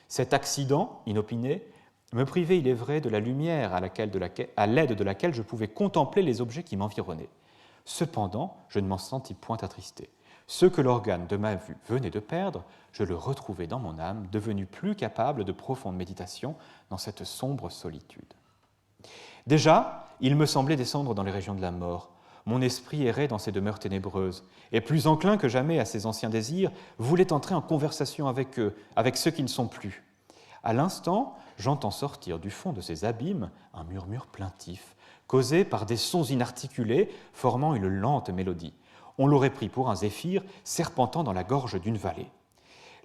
Cet accident, inopiné, me privait, il est vrai, de la lumière à l'aide de laquelle je pouvais contempler les objets qui m'environnaient. Cependant, je ne m'en sentis point attristé. Ce que l'organe de ma vue venait de perdre, je le retrouvais dans mon âme, devenu plus capable de profonde méditation dans cette sombre solitude. Déjà, il me semblait descendre dans les régions de la mort. Mon esprit errait dans ces demeures ténébreuses, et plus enclin que jamais à ses anciens désirs, voulait entrer en conversation avec eux, avec ceux qui ne sont plus. À l'instant, j'entends sortir du fond de ces abîmes un murmure plaintif, causé par des sons inarticulés formant une lente mélodie. On l'aurait pris pour un zéphyr serpentant dans la gorge d'une vallée.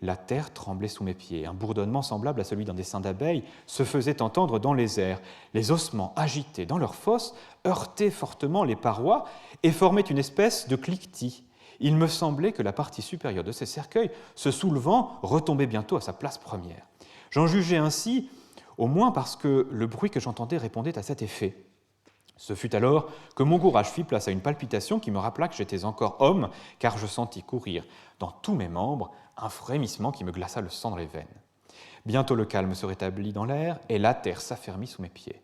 La terre tremblait sous mes pieds. Un bourdonnement semblable à celui d'un dessin d'abeilles se faisait entendre dans les airs. Les ossements agités dans leurs fosses heurtaient fortement les parois et formaient une espèce de cliquetis. Il me semblait que la partie supérieure de ces cercueils, se soulevant, retombait bientôt à sa place première. J'en jugeais ainsi, au moins parce que le bruit que j'entendais répondait à cet effet. Ce fut alors que mon courage fit place à une palpitation qui me rappela que j'étais encore homme, car je sentis courir dans tous mes membres un frémissement qui me glaça le sang dans les veines. Bientôt le calme se rétablit dans l'air et la terre s'affermit sous mes pieds.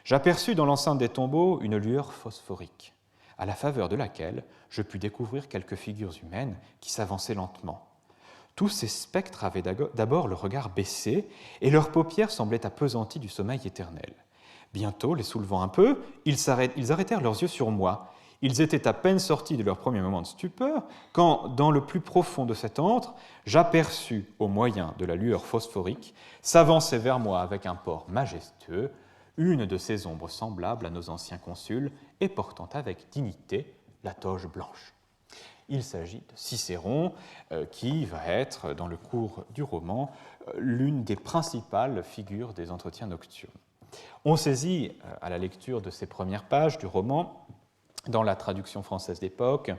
J'aperçus dans l'enceinte des tombeaux une lueur phosphorique, à la faveur de laquelle je pus découvrir quelques figures humaines qui s'avançaient lentement. Tous ces spectres avaient d'abord le regard baissé et leurs paupières semblaient appesanties du sommeil éternel. Bientôt, les soulevant un peu, ils arrêtèrent leurs yeux sur moi. Ils étaient à peine sortis de leur premier moment de stupeur quand, dans le plus profond de cet antre, j'aperçus, au moyen de la lueur phosphorique, s'avancer vers moi avec un port majestueux, une de ces ombres semblables à nos anciens consuls et portant avec dignité la toge blanche. Il s'agit de Cicéron, qui va être, dans le cours du roman, l'une des principales figures des entretiens nocturnes. On saisit, à la lecture de ces premières pages du roman, dans la traduction française d'époque,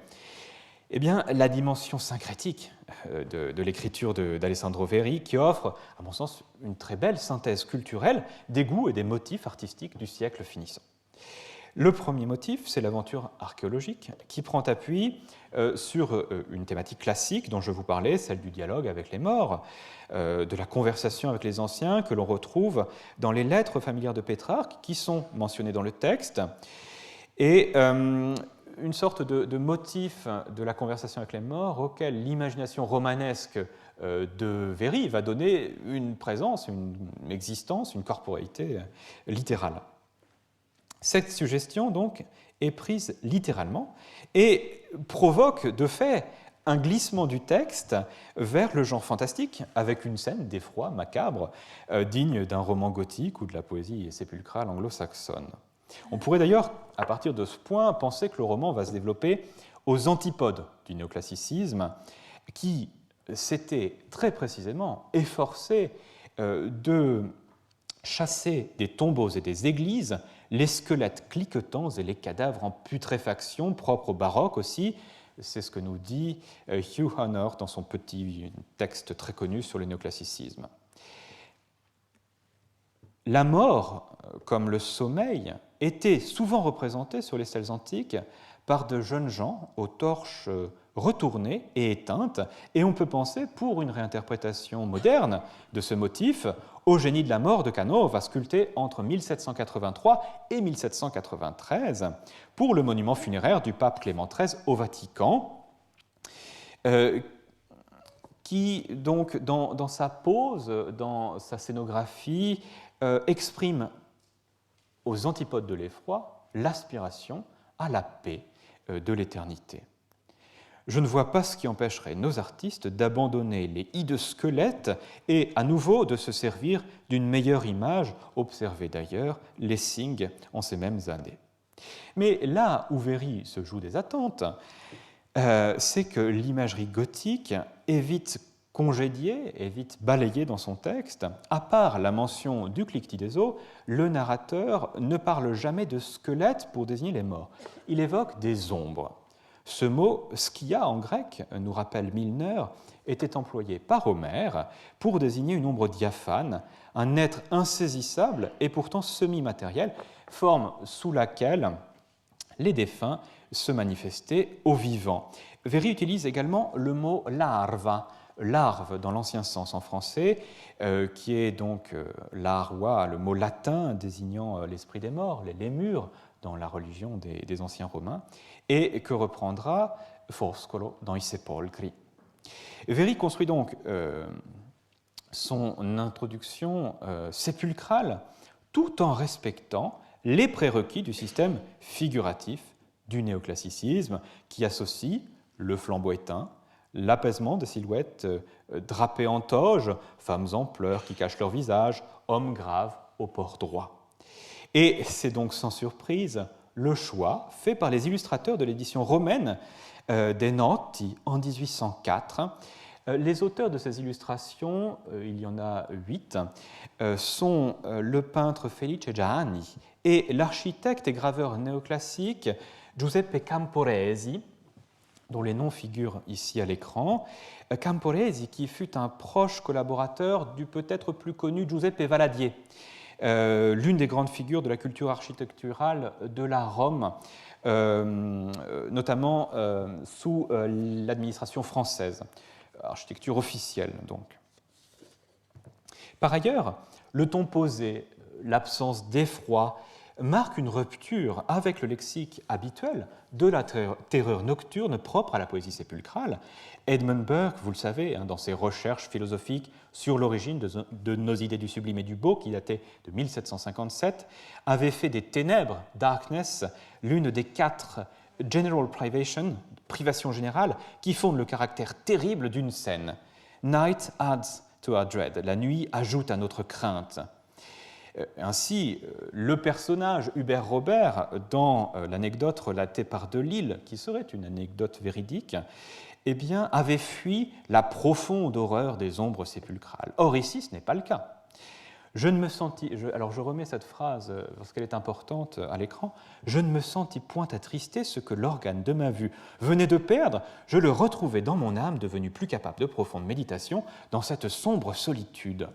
eh bien, la dimension syncrétique de l'écriture d'Alessandro Verri, qui offre, à mon sens, une très belle synthèse culturelle des goûts et des motifs artistiques du siècle finissant. Le premier motif, c'est l'aventure archéologique, qui prend appui sur une thématique classique dont je vous parlais, celle du dialogue avec les morts, de la conversation avec les anciens que l'on retrouve dans les lettres familières de Pétrarque, qui sont mentionnées dans le texte, et une sorte de motif de la conversation avec les morts auquel l'imagination romanesque de Verri va donner une présence, une existence, une corporéité littérale. Cette suggestion, donc, est prise littéralement et provoque, de fait, un glissement du texte vers le genre fantastique, avec une scène d'effroi macabre, digne d'un roman gothique ou de la poésie sépulcrale anglo-saxonne. On pourrait d'ailleurs, à partir de ce point, penser que le roman va se développer aux antipodes du néoclassicisme, qui, s'était très précisément efforcé de chasser des tombeaux et des églises les squelettes cliquetants et les cadavres en putréfaction, propres au baroque aussi. C'est ce que nous dit Hugh Honor dans son petit texte très connu sur le néoclassicisme. La mort, comme le sommeil, était souvent représentée sur les stèles antiques par de jeunes gens aux torches retournées et éteintes, et on peut penser, pour une réinterprétation moderne de ce motif, au génie de la mort de Canova, sculpté entre 1783 et 1793 pour le monument funéraire du pape Clément XIII au Vatican, qui donc dans sa pose, dans sa scénographie, exprime aux antipodes de l'effroi l'aspiration à la paix de l'éternité. Je ne vois pas ce qui empêcherait nos artistes d'abandonner les hideux squelettes et à nouveau de se servir d'une meilleure image, observée d'ailleurs Lessing en ces mêmes années. Mais là où Véry se joue des attentes, c'est que l'imagerie gothique est vite congédiée, est vite balayée dans son texte. À part la mention du cliquetis des os, le narrateur ne parle jamais de squelettes pour désigner les morts. Il évoque des ombres. Ce mot « skia » en grec, nous rappelle Milner, était employé par Homère pour désigner une ombre diaphane, un être insaisissable et pourtant semi-matériel, forme sous laquelle les défunts se manifestaient aux vivants. Véry utilise également le mot « larva », larve dans l'ancien sens en français, qui est donc larva, le mot latin désignant l'esprit des morts, les lémures, dans la religion des anciens Romains, et que reprendra Foscolo dans I Sepolcri. Véry construit donc son introduction sépulcrale tout en respectant les prérequis du système figuratif du néoclassicisme qui associe le flambeau éteint, l'apaisement des silhouettes drapées en toge, femmes en pleurs qui cachent leur visage, hommes graves au port droit. Et c'est donc sans surprise le choix fait par les illustrateurs de l'édition romaine des Notti en 1804. Les auteurs de ces illustrations, il y en a 8, sont le peintre Felice Gianni et l'architecte et graveur néoclassique Giuseppe Camporesi, dont les noms figurent ici à l'écran. Camporesi, qui fut un proche collaborateur du peut-être plus connu Giuseppe Valadier, l'une des grandes figures de la culture architecturale de la Rome, notamment sous l'administration française, architecture officielle donc. Par ailleurs, le ton posé, l'absence d'effroi, marque une rupture avec le lexique habituel de la terreur nocturne propre à la poésie sépulcrale. Edmund Burke, vous le savez, dans ses recherches philosophiques sur l'origine de nos idées du sublime et du beau, qui dataient de 1757, avait fait des ténèbres, darkness, l'une des 4 general privations générales, qui fondent le caractère terrible d'une scène. Night adds to our dread, la nuit ajoute à notre crainte. Ainsi, le personnage Hubert Robert, dans l'anecdote relatée par Delille, qui serait une anecdote véridique, eh bien, avait fui la profonde horreur des ombres sépulcrales. Or, ici, ce n'est pas le cas. Alors, je remets cette phrase parce qu'elle est importante à l'écran. Je ne me sentis point attristé, ce que l'organe de ma vue venait de perdre, je le retrouvais dans mon âme, devenu plus capable de profonde méditation dans cette sombre solitude.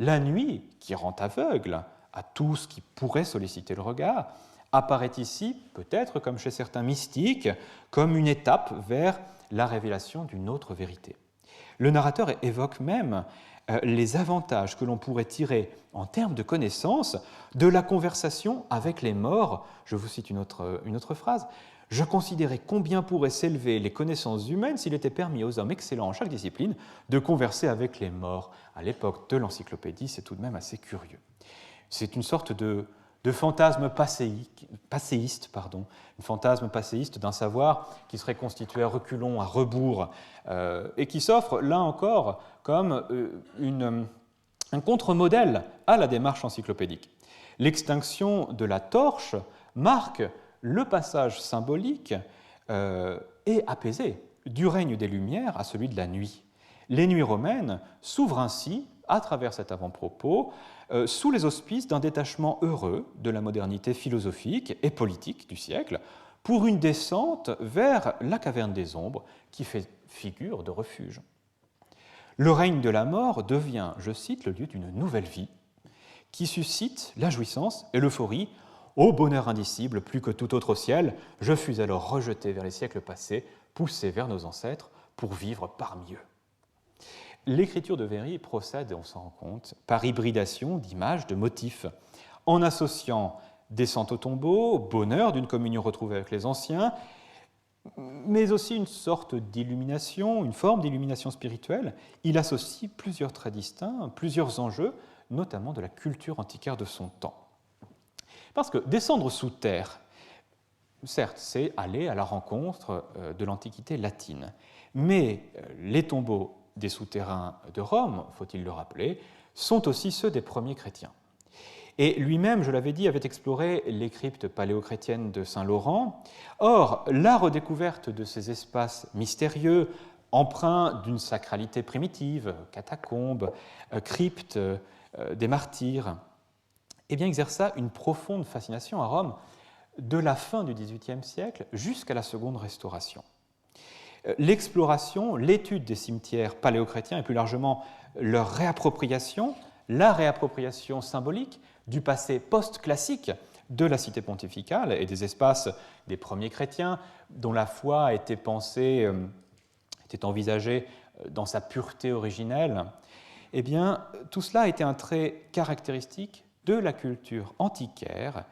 La nuit, qui rend aveugle à tout ce qui pourrait solliciter le regard, apparaît ici, peut-être comme chez certains mystiques, comme une étape vers la révélation d'une autre vérité. Le narrateur évoque même les avantages que l'on pourrait tirer en termes de connaissances de la conversation avec les morts. Je vous cite une autre phrase. « Je considérais combien pourraient s'élever les connaissances humaines s'il était permis aux hommes excellents en chaque discipline de converser avec les morts. » À l'époque de l'encyclopédie, c'est tout de même assez curieux. C'est une sorte de fantasme passéiste, un fantasme passéiste d'un savoir qui serait constitué à reculons, à rebours, et qui s'offre, là encore, comme un contre-modèle à la démarche encyclopédique. L'extinction de la torche marque le passage symbolique et apaisé du règne des Lumières à celui de la nuit. Les Nuits romaines s'ouvrent ainsi, à travers cet avant-propos, sous les auspices d'un détachement heureux de la modernité philosophique et politique du siècle, pour une descente vers la caverne des ombres qui fait figure de refuge. Le règne de la mort devient, je cite, le lieu d'une nouvelle vie qui suscite la jouissance et l'euphorie. Ô bonheur indicible, plus que tout autre au ciel, je fus alors rejeté vers les siècles passés, poussé vers nos ancêtres pour vivre parmi eux. L'écriture de Véry procède, et on s'en rend compte, par hybridation d'images, de motifs, en associant descente au tombeau, bonheur d'une communion retrouvée avec les anciens, mais aussi une sorte d'illumination, une forme d'illumination spirituelle. Il associe plusieurs traits distincts, plusieurs enjeux, notamment de la culture antiquaire de son temps. Parce que descendre sous terre, certes, c'est aller à la rencontre de l'Antiquité latine, mais les tombeaux des souterrains de Rome, faut-il le rappeler, sont aussi ceux des premiers chrétiens. Et lui-même, je l'avais dit, avait exploré les cryptes paléochrétiennes de Saint-Laurent. Or, la redécouverte de ces espaces mystérieux, empreints d'une sacralité primitive, catacombes, cryptes, des martyrs, eh bien, exerça une profonde fascination à Rome de la fin du XVIIIe siècle jusqu'à la Seconde Restauration. L'exploration, l'étude des cimetières paléochrétiens et plus largement leur réappropriation, la réappropriation symbolique du passé post-classique de la cité pontificale et des espaces des premiers chrétiens dont la foi était pensée, était envisagée dans sa pureté originelle, eh bien, tout cela a été un trait caractéristique de la culture antiquaire,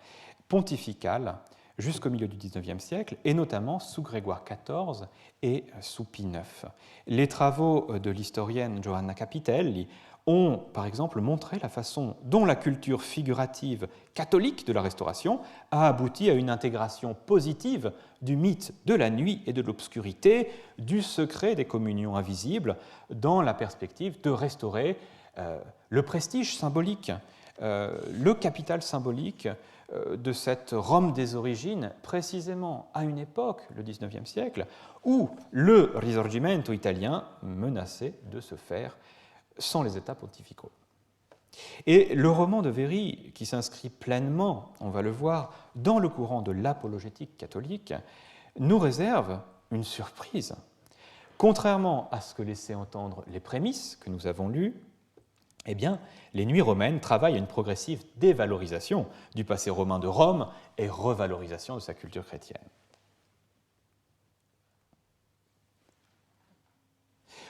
pontificale, jusqu'au milieu du XIXe siècle, et notamment sous Grégoire XIV et sous Pie IX. Les travaux de l'historienne Johanna Capitelli ont, par exemple, montré la façon dont la culture figurative catholique de la Restauration a abouti à une intégration positive du mythe de la nuit et de l'obscurité, du secret des communions invisibles, dans la perspective de restaurer le prestige symbolique, le capital symbolique de cette Rome des origines, précisément à une époque, le XIXe siècle, où le Risorgimento italien menaçait de se faire sans les États pontificaux. Et le roman de Véry, qui s'inscrit pleinement, on va le voir, dans le courant de l'apologétique catholique, nous réserve une surprise. Contrairement à ce que laissaient entendre les prémices que nous avons lues, eh bien, les Nuits romaines travaillent à une progressive dévalorisation du passé romain de Rome et revalorisation de sa culture chrétienne.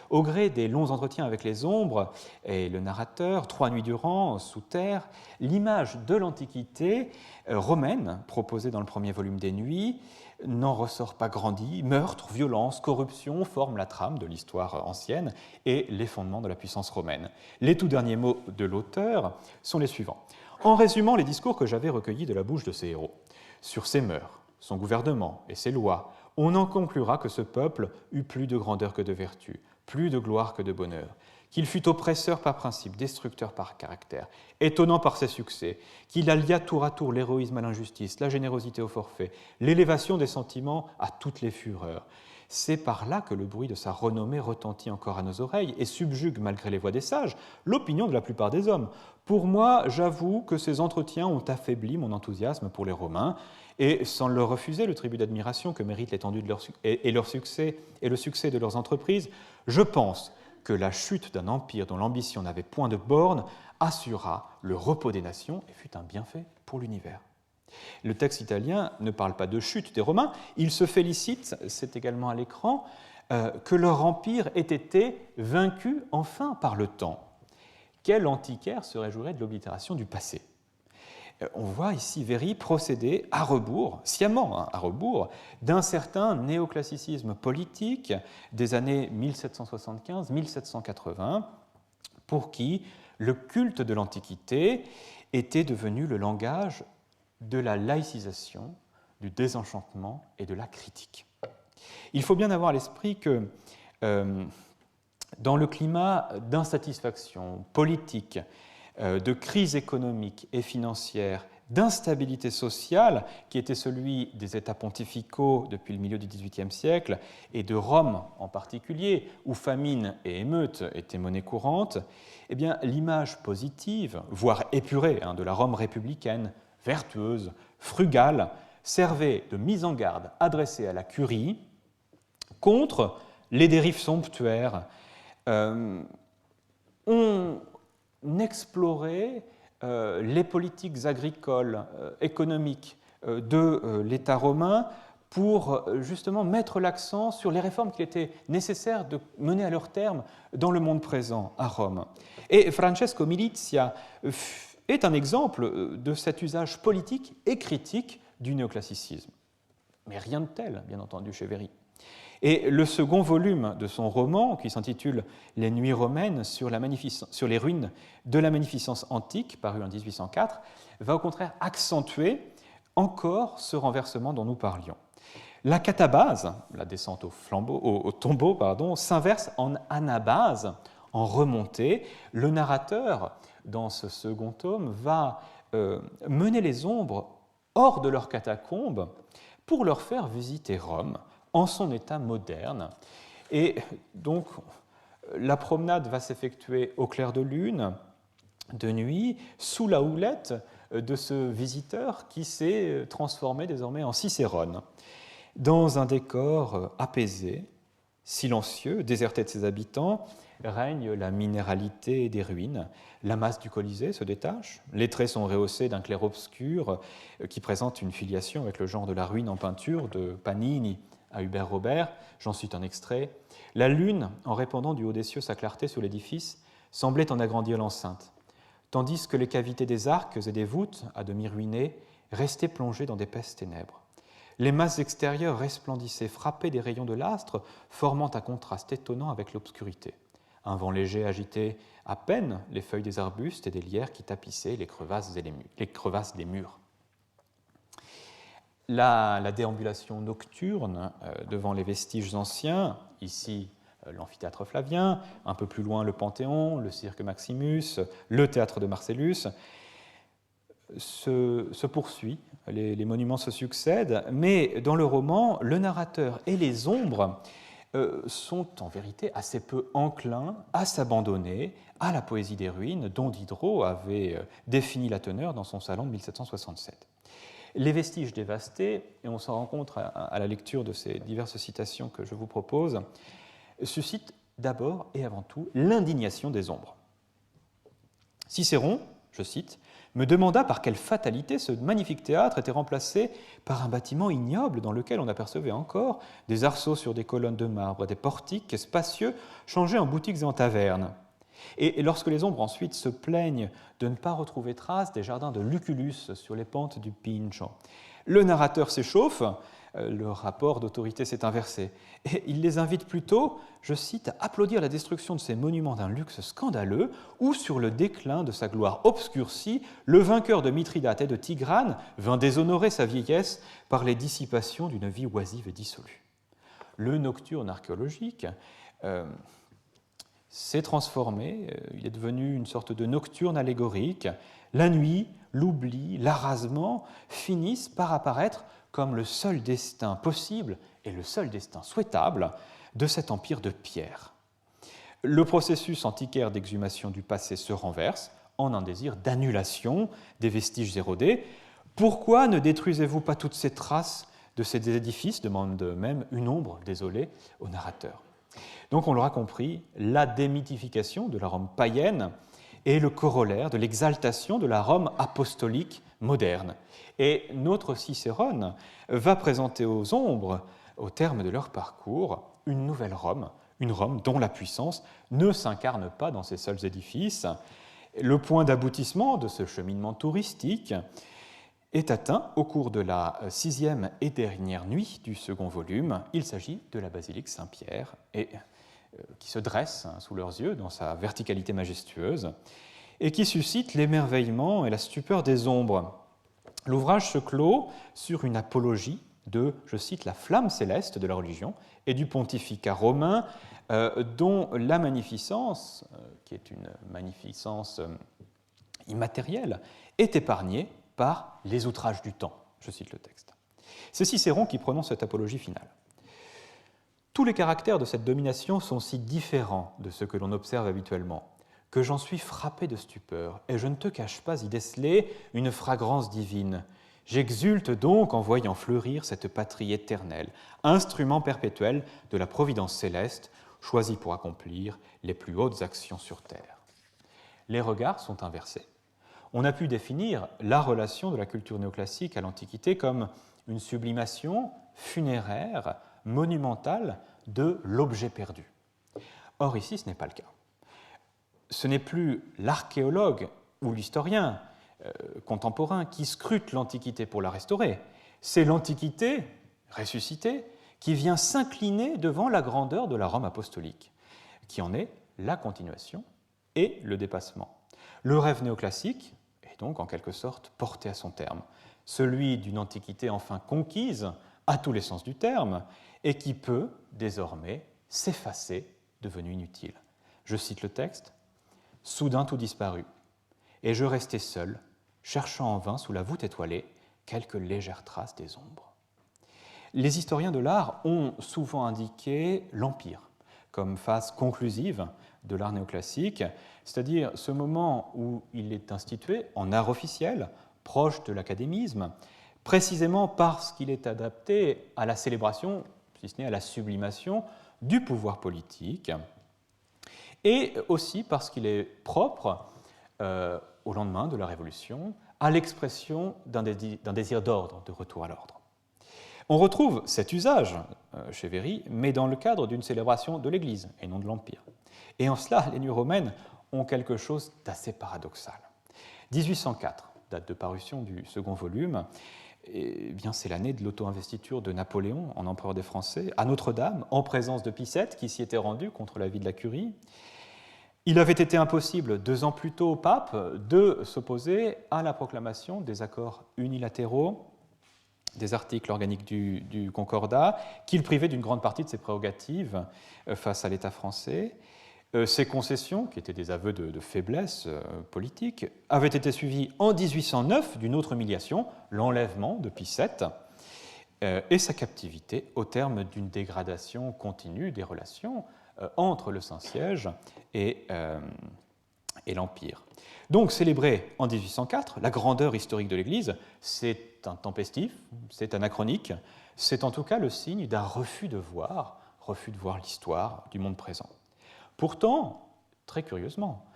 Au gré des longs entretiens avec les ombres et le narrateur, 3 nuits durant, sous terre, l'image de l'Antiquité romaine, proposée dans le premier volume des Nuits, n'en ressort pas grandie. Meurtre, violence, corruption forment la trame de l'histoire ancienne et les fondements de la puissance romaine. Les tout derniers mots de l'auteur sont les suivants. En résumant les discours que j'avais recueillis de la bouche de ces héros, sur ses mœurs, son gouvernement et ses lois, on en conclura que ce peuple eut plus de grandeur que de vertu, plus de gloire que de bonheur, qu'il fut oppresseur par principe, destructeur par caractère, étonnant par ses succès, qu'il allia tour à tour l'héroïsme à l'injustice, la générosité au forfait, l'élévation des sentiments à toutes les fureurs. C'est par là que le bruit de sa renommée retentit encore à nos oreilles et subjugue, malgré les voix des sages, l'opinion de la plupart des hommes. Pour moi, j'avoue que ces entretiens ont affaibli mon enthousiasme pour les Romains, et sans leur refuser le tribut d'admiration que mérite l'étendue de leur succès et le succès de leurs entreprises, je pense que la chute d'un empire dont l'ambition n'avait point de borne assura le repos des nations et fut un bienfait pour l'univers. Le texte italien ne parle pas de chute des Romains, il se félicite, c'est également à l'écran, que leur empire ait été vaincu enfin par le temps. Quel antiquaire se réjouirait de l'oblitération du passé ? On voit ici Véry procéder à rebours, sciemment à rebours, d'un certain néoclassicisme politique des années 1775-1780, pour qui le culte de l'Antiquité était devenu le langage de la laïcisation, du désenchantement et de la critique. Il faut bien avoir à l'esprit que dans le climat d'insatisfaction politique, de crise économique et financière, d'instabilité sociale, qui était celui des États pontificaux depuis le milieu du XVIIIe siècle, et de Rome en particulier, où famine et émeute étaient monnaie courante, eh bien, l'image positive, voire épurée, de la Rome républicaine, vertueuse, frugale, servait de mise en garde adressée à la curie contre les dérives somptuaires. On explorait les politiques agricoles, économiques de l'État romain pour justement mettre l'accent sur les réformes qu'il était nécessaire de mener à leur terme dans le monde présent à Rome. Et Francesco Milizia est un exemple de cet usage politique et critique du néoclassicisme. Mais rien de tel, bien entendu, chez Véry. Et le second volume de son roman, qui s'intitule « Les nuits romaines sur les ruines de la magnificence antique », paru en 1804, va au contraire accentuer encore ce renversement dont nous parlions. La catabase, la descente au tombeau, s'inverse en anabase, en remontée. Le narrateur, dans ce second tome, va mener les ombres hors de leurs catacombes pour leur faire visiter Rome en son état moderne. Et donc, la promenade va s'effectuer au clair de lune, de nuit, sous la houlette de ce visiteur qui s'est transformé désormais en Cicérone, dans un décor apaisé, silencieux, déserté de ses habitants, règne la minéralité des ruines. La masse du Colisée se détache, les traits sont rehaussés d'un clair-obscur qui présente une filiation avec le genre de la ruine en peinture de Panini à Hubert Robert. J'en cite un extrait. La lune, en répandant du haut des cieux sa clarté sur l'édifice, semblait en agrandir l'enceinte, tandis que les cavités des arcs et des voûtes, à demi ruinées, restaient plongées dans d'épaisses ténèbres. Les masses extérieures resplendissaient, frappées des rayons de l'astre, formant un contraste étonnant avec l'obscurité. Un vent léger agitait à peine les feuilles des arbustes et des lierres qui tapissaient les crevasses des murs. La déambulation nocturne devant les vestiges anciens, ici l'amphithéâtre Flavien, un peu plus loin le Panthéon, le cirque Maximus, le théâtre de Marcellus, se poursuit, les monuments se succèdent, mais dans le roman, le narrateur et les ombres sont en vérité assez peu enclins à s'abandonner à la poésie des ruines dont Diderot avait défini la teneur dans son salon de 1767. Les vestiges dévastés, et on s'en rend compte à la lecture de ces diverses citations que je vous propose, suscitent d'abord et avant tout l'indignation des ombres. Cicéron, je cite, me demanda par quelle fatalité ce magnifique théâtre était remplacé par un bâtiment ignoble dans lequel on apercevait encore des arceaux sur des colonnes de marbre, des portiques spacieux changés en boutiques et en tavernes. Et lorsque les ombres ensuite se plaignent de ne pas retrouver trace des jardins de Lucullus sur les pentes du Pincio, le narrateur s'échauffe, le rapport d'autorité s'est inversé. Et il les invite plutôt, je cite, à applaudir la destruction de ces monuments d'un luxe scandaleux ou sur le déclin de sa gloire obscurcie, le vainqueur de Mithridate et de Tigrane vint déshonorer sa vieillesse par les dissipations d'une vie oisive et dissolue. Le nocturne archéologique s'est transformé, il est devenu une sorte de nocturne allégorique. La nuit, l'oubli, l'arasement finissent par apparaître comme le seul destin possible et le seul destin souhaitable de cet empire de pierre. Le processus antiquaire d'exhumation du passé se renverse en un désir d'annulation des vestiges érodés. Pourquoi ne détruisez-vous pas toutes ces traces de ces édifices, demande même une ombre désolée au narrateur. Donc on l'aura compris, la démythification de la Rome païenne est le corollaire de l'exaltation de la Rome apostolique moderne. Et notre Cicérone va présenter aux ombres, au terme de leur parcours, une nouvelle Rome, une Rome dont la puissance ne s'incarne pas dans ces seuls édifices. Le point d'aboutissement de ce cheminement touristique est atteint au cours de la 6e et dernière nuit du second volume. Il s'agit de la basilique Saint-Pierre, qui se dresse sous leurs yeux dans sa verticalité majestueuse, et qui suscite l'émerveillement et la stupeur des ombres. L'ouvrage se clôt sur une apologie de, je cite, la flamme céleste de la religion et du pontificat romain, dont la magnificence, qui est une magnificence immatériel, est épargné par les outrages du temps. Je cite le texte. C'est Cicéron qui prononce cette apologie finale. Tous les caractères de cette domination sont si différents de ce que l'on observe habituellement que j'en suis frappé de stupeur, et je ne te cache pas y déceler une fragrance divine. J'exulte donc en voyant fleurir cette patrie éternelle, instrument perpétuel de la providence céleste, choisi pour accomplir les plus hautes actions sur terre. Les regards sont inversés. On a pu définir la relation de la culture néoclassique à l'Antiquité comme une sublimation funéraire, monumentale de l'objet perdu. Or ici, ce n'est pas le cas. Ce n'est plus l'archéologue ou l'historien contemporain qui scrute l'Antiquité pour la restaurer, c'est l'Antiquité ressuscitée qui vient s'incliner devant la grandeur de la Rome apostolique, qui en est la continuation et le dépassement. Le rêve néoclassique est donc en quelque sorte porté à son terme, celui d'une Antiquité enfin conquise, à tous les sens du terme, et qui peut désormais s'effacer, devenue inutile. Je cite le texte. « Soudain tout disparut, et je restai seul, cherchant en vain sous la voûte étoilée quelques légères traces des ombres. » Les historiens de l'art ont souvent indiqué l'Empire comme phase conclusive de l'art néoclassique, c'est-à-dire ce moment où il est institué en art officiel, proche de l'académisme, précisément parce qu'il est adapté à la célébration, si ce n'est à la sublimation, du pouvoir politique, et aussi parce qu'il est propre, au lendemain de la Révolution, à l'expression d'un désir d'ordre, de retour à l'ordre. On retrouve cet usage chez Véry, mais dans le cadre d'une célébration de l'Église et non de l'Empire. Et en cela, les nuits romaines ont quelque chose d'assez paradoxal. 1804, date de parution du second volume, eh bien, c'est l'année de l'auto-investiture de Napoléon en empereur des Français, à Notre-Dame, en présence de Pie VII, qui s'y était rendu contre l'avis de la Curie. Il avait été impossible, 2 ans plus tôt au pape, de s'opposer à la proclamation des accords unilatéraux, des articles organiques du Concordat, qui le privaient d'une grande partie de ses prérogatives face à l'État français. Ces concessions, qui étaient des aveux de faiblesse politique, avaient été suivies en 1809 d'une autre humiliation, l'enlèvement de Pie VII, et sa captivité au terme d'une dégradation continue des relations entre le Saint-Siège et l'Empire. Donc, célébrer en 1804 la grandeur historique de l'Église, c'est un tempestif, c'est anachronique, c'est en tout cas le signe d'un refus de voir l'histoire du monde présent. Pourtant, très curieusement,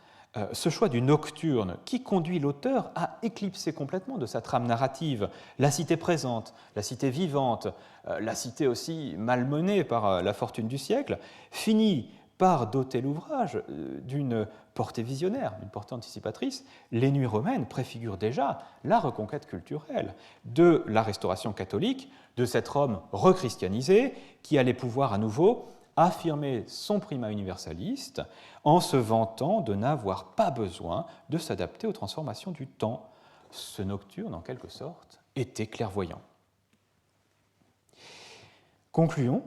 ce choix du nocturne qui conduit l'auteur à éclipser complètement de sa trame narrative la cité présente, la cité vivante, la cité aussi malmenée par la fortune du siècle, finit par doter l'ouvrage d'une portée visionnaire, d'une portée anticipatrice. Les Nuits romaines préfigurent déjà la reconquête culturelle de la restauration catholique, de cette Rome rechristianisée qui allait pouvoir à nouveau affirmer son primat universaliste en se vantant de n'avoir pas besoin de s'adapter aux transformations du temps. Ce nocturne, en quelque sorte, était clairvoyant. Concluons.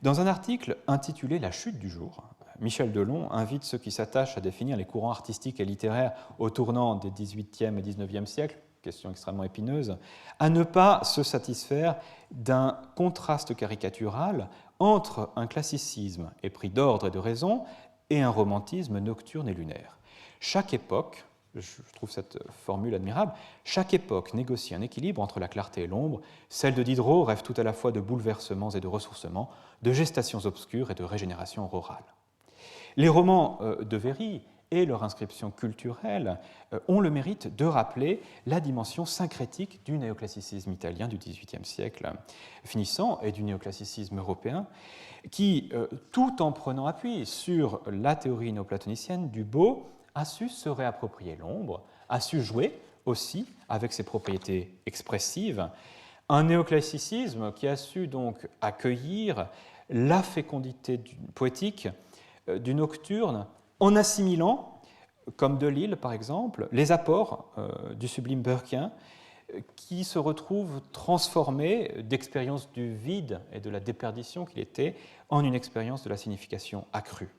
Dans un article intitulé « La chute du jour », Michel Delon invite ceux qui s'attachent à définir les courants artistiques et littéraires au tournant des XVIIIe et XIXe siècles, question extrêmement épineuse, à ne pas se satisfaire d'un contraste caricatural entre un classicisme épris d'ordre et de raison et un romantisme nocturne et lunaire. Chaque époque, je trouve cette formule admirable, chaque époque négocie un équilibre entre la clarté et l'ombre. Celle de Diderot rêve tout à la fois de bouleversements et de ressourcements, de gestations obscures et de régénération aurorale. Les romans de Véry et leur inscription culturelle ont le mérite de rappeler la dimension syncrétique du néoclassicisme italien du XVIIIe siècle finissant et du néoclassicisme européen qui, tout en prenant appui sur la théorie néoplatonicienne du beau, a su se réapproprier l'ombre, a su jouer aussi avec ses propriétés expressives, un néoclassicisme qui a su donc accueillir la fécondité poétique du nocturne en assimilant, comme Delille par exemple, les apports du sublime burkean qui se retrouvent transformés d'expérience du vide et de la déperdition qu'il était en une expérience de la signification accrue.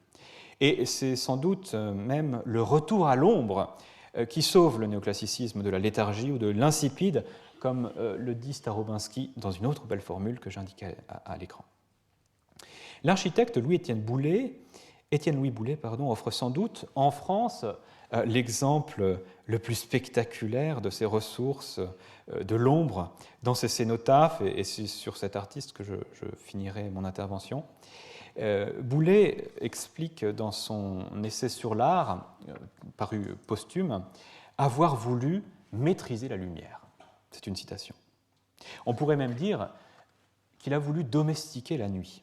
Et c'est sans doute même le retour à l'ombre qui sauve le néoclassicisme de la léthargie ou de l'insipide, comme le dit Starobinski dans une autre belle formule que j'indiquais à l'écran. L'architecte Étienne-Louis Boullée offre sans doute en France l'exemple le plus spectaculaire de ces ressources de l'ombre dans ses cénotaphes, et c'est sur cet artiste que je finirai mon intervention. Boullée explique dans son essai sur l'art, paru posthume, avoir voulu maîtriser la lumière. C'est une citation. On pourrait même dire qu'il a voulu domestiquer la nuit.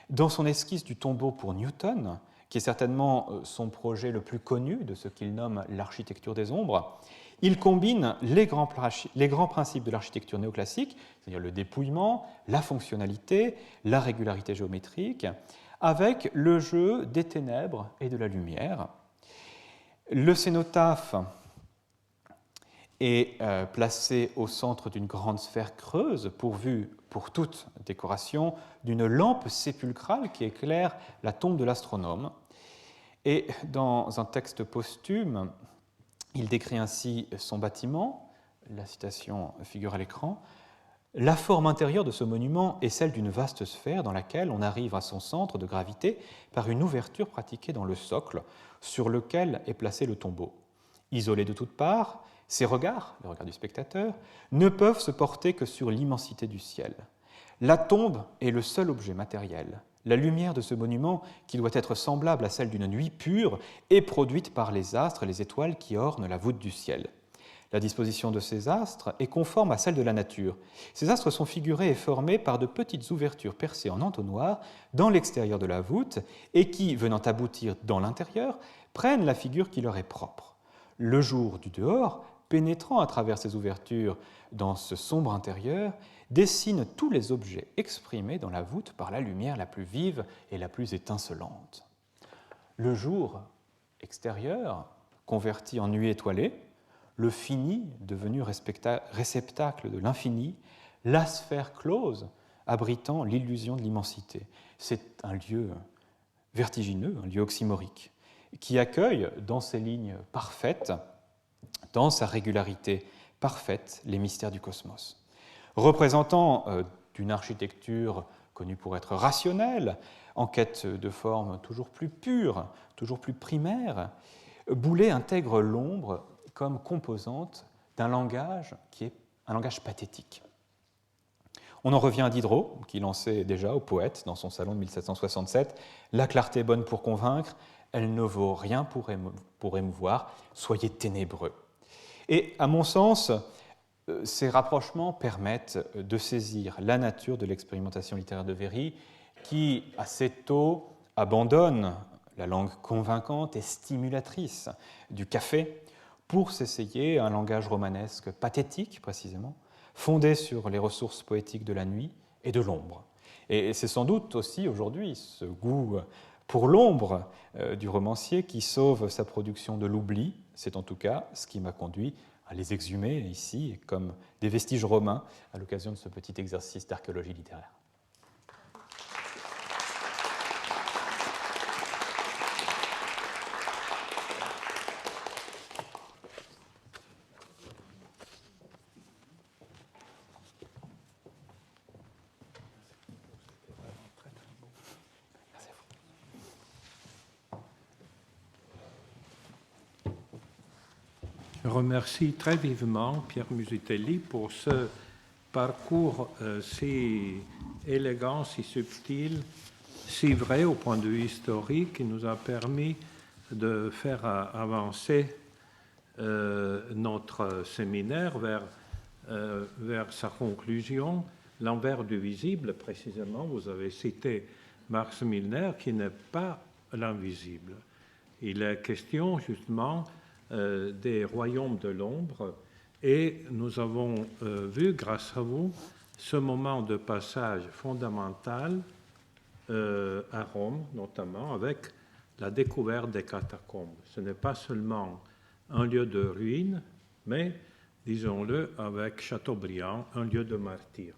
Dans son esquisse du tombeau pour Newton, qui est certainement son projet le plus connu de ce qu'il nomme l'architecture des ombres, il combine les grands principes de l'architecture néoclassique, c'est-à-dire le dépouillement, la fonctionnalité, la régularité géométrique, avec le jeu des ténèbres et de la lumière. Le cénotaphe est placé au centre d'une grande sphère creuse, pourvue pour toute décoration d'une lampe sépulcrale qui éclaire la tombe de l'astronome. Et dans un texte posthume, il décrit ainsi son bâtiment, la citation figure à l'écran. La forme intérieure de ce monument est celle d'une vaste sphère dans laquelle on arrive à son centre de gravité par une ouverture pratiquée dans le socle sur lequel est placé le tombeau. Isolé de toutes parts, ses regards, le regard du spectateur, ne peuvent se porter que sur l'immensité du ciel. La tombe est le seul objet matériel. La lumière de ce monument, qui doit être semblable à celle d'une nuit pure, est produite par les astres et les étoiles qui ornent la voûte du ciel. La disposition de ces astres est conforme à celle de la nature. Ces astres sont figurés et formés par de petites ouvertures percées en entonnoir dans l'extérieur de la voûte et qui, venant aboutir dans l'intérieur, prennent la figure qui leur est propre. Le jour du dehors, pénétrant à travers ces ouvertures dans ce sombre intérieur, dessine tous les objets exprimés dans la voûte par la lumière la plus vive et la plus étincelante. Le jour extérieur, converti en nuit étoilée, le fini, devenu réceptacle de l'infini, la sphère close, abritant l'illusion de l'immensité. C'est un lieu vertigineux, un lieu oxymorique, qui accueille dans ses lignes parfaites, dans sa régularité parfaite, les mystères du cosmos. Représentant d'une architecture connue pour être rationnelle, en quête de formes toujours plus pures, toujours plus primaires, Boullée intègre l'ombre comme composante d'un langage qui est un langage pathétique. On en revient à Diderot, qui lançait déjà au poète dans son salon de 1767 « La clarté est bonne pour convaincre, elle ne vaut rien pour émouvoir, soyez ténébreux ». Et à mon sens, ces rapprochements permettent de saisir la nature de l'expérimentation littéraire de Véry, qui assez tôt abandonne la langue convaincante et stimulatrice du café pour s'essayer à un langage romanesque pathétique, précisément, fondé sur les ressources poétiques de la nuit et de l'ombre. Et c'est sans doute aussi aujourd'hui ce goût pour l'ombre du romancier qui sauve sa production de l'oubli. C'est en tout cas ce qui m'a conduit à les exhumer ici comme des vestiges romains à l'occasion de ce petit exercice d'archéologie littéraire. Je remercie très vivement Pierre Musitelli pour ce parcours si élégant, si subtil, si vrai au point de vue historique, qui nous a permis de faire avancer notre séminaire vers sa conclusion, l'envers du visible, précisément. Vous avez cité Max Milner, qui n'est pas l'invisible. Il est question justement des royaumes de l'ombre, et nous avons vu, grâce à vous, ce moment de passage fondamental à Rome, notamment avec la découverte des catacombes. Ce n'est pas seulement un lieu de ruine, mais, disons-le, avec Chateaubriand, un lieu de martyrs.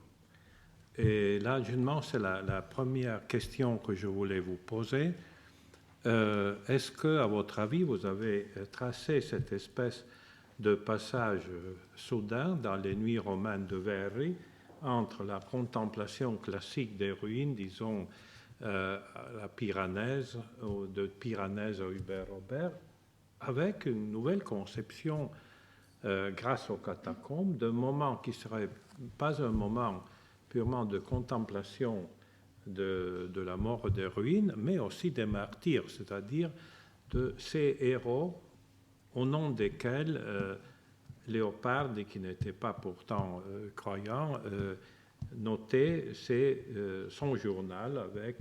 Et là, justement, c'est la première question que je voulais vous poser. Est-ce que, à votre avis, vous avez tracé cette espèce de passage soudain dans les nuits romaines de Verri entre la contemplation classique des ruines, disons la Piranèse, ou de Piranèse à Hubert-Robert, avec une nouvelle conception, grâce aux catacombes, d'un moment qui serait pas un moment purement de contemplation de la mort des ruines, mais aussi des martyrs, c'est-à-dire de ces héros au nom desquels Léoparde, qui n'était pas pourtant croyant, notait son journal avec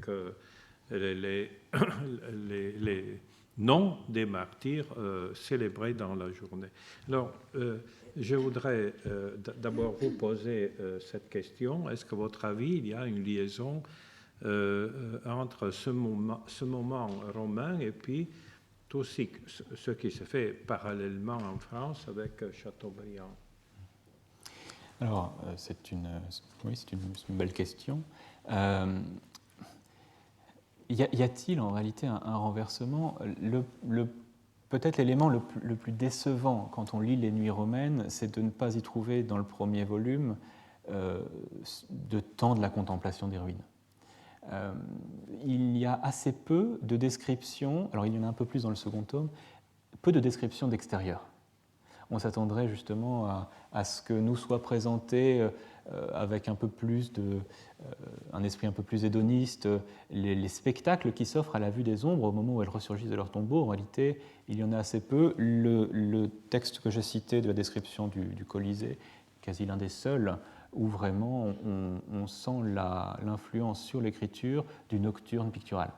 les noms des martyrs célébrés dans la journée. Alors, je voudrais d'abord vous poser cette question. Est-ce que, à votre avis, il y a une liaison entre ce moment romain et puis tout ce qui se fait parallèlement en France avec Chateaubriand? Alors, oui, c'est une belle question. Y a-t-il en réalité un renversement? Peut-être l'élément le plus décevant quand on lit les Nuits romaines, c'est de ne pas y trouver dans le premier volume de temps de la contemplation des ruines. Il y a assez peu de descriptions, alors il y en a un peu plus dans le second tome, peu de descriptions d'extérieur. On s'attendrait justement à ce que nous soit présenté avec un peu plus un esprit un peu plus hédoniste, les spectacles qui s'offrent à la vue des ombres au moment où elles ressurgissent de leur tombeau. En réalité, il y en a assez peu. Le texte que j'ai cité de la description du Colisée, quasi l'un des seuls, où vraiment on sent l'influence sur l'écriture du nocturne pictural.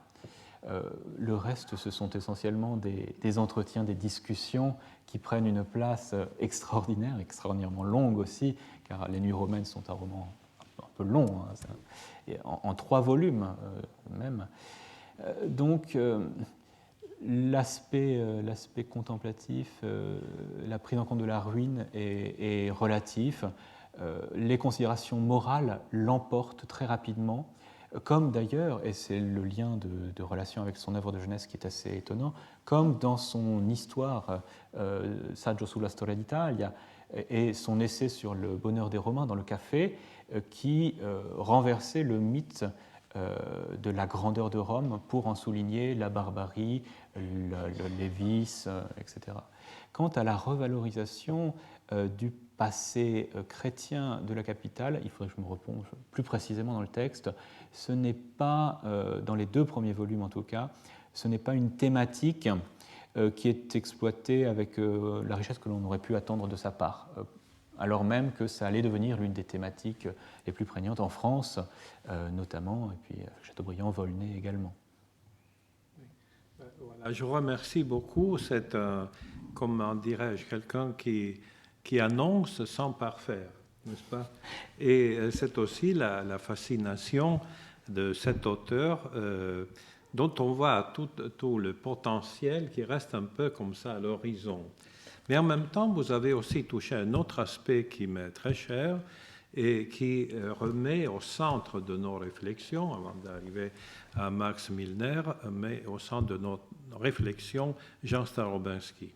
Le reste, ce sont essentiellement des entretiens, des discussions qui prennent une place extraordinaire, extraordinairement longue aussi, car Les Nuits romaines sont un roman un peu long, hein, en 3 volumes même. Donc, l'aspect contemplatif, la prise en compte de la ruine est relatif. Les considérations morales l'emportent très rapidement, comme d'ailleurs, et c'est le lien de relation avec son œuvre de jeunesse qui est assez étonnant, comme dans son histoire Saggio sulla storia d'Italia et son essai sur le bonheur des Romains dans le café, qui renversait le mythe de la grandeur de Rome pour en souligner la barbarie, les vices, etc. Quant à la revalorisation du passé chrétien de la capitale, il faudrait que je me replonge plus précisément dans le texte, ce n'est pas, dans les 2 premiers volumes en tout cas, ce n'est pas une thématique qui est exploitée avec la richesse que l'on aurait pu attendre de sa part, alors même que ça allait devenir l'une des thématiques les plus prégnantes en France, notamment, et puis Chateaubriand, Volney également. Voilà, je vous remercie beaucoup. C'est, comment dirais-je, quelqu'un qui annonce sans parfaire, n'est-ce pas? Et c'est aussi la fascination de cet auteur dont on voit tout le potentiel qui reste un peu comme ça à l'horizon. Mais en même temps, vous avez aussi touché un autre aspect qui m'est très cher et qui remet au centre de nos réflexions, avant d'arriver à Max Milner, mais au centre de nos réflexions, Jean Starobinski.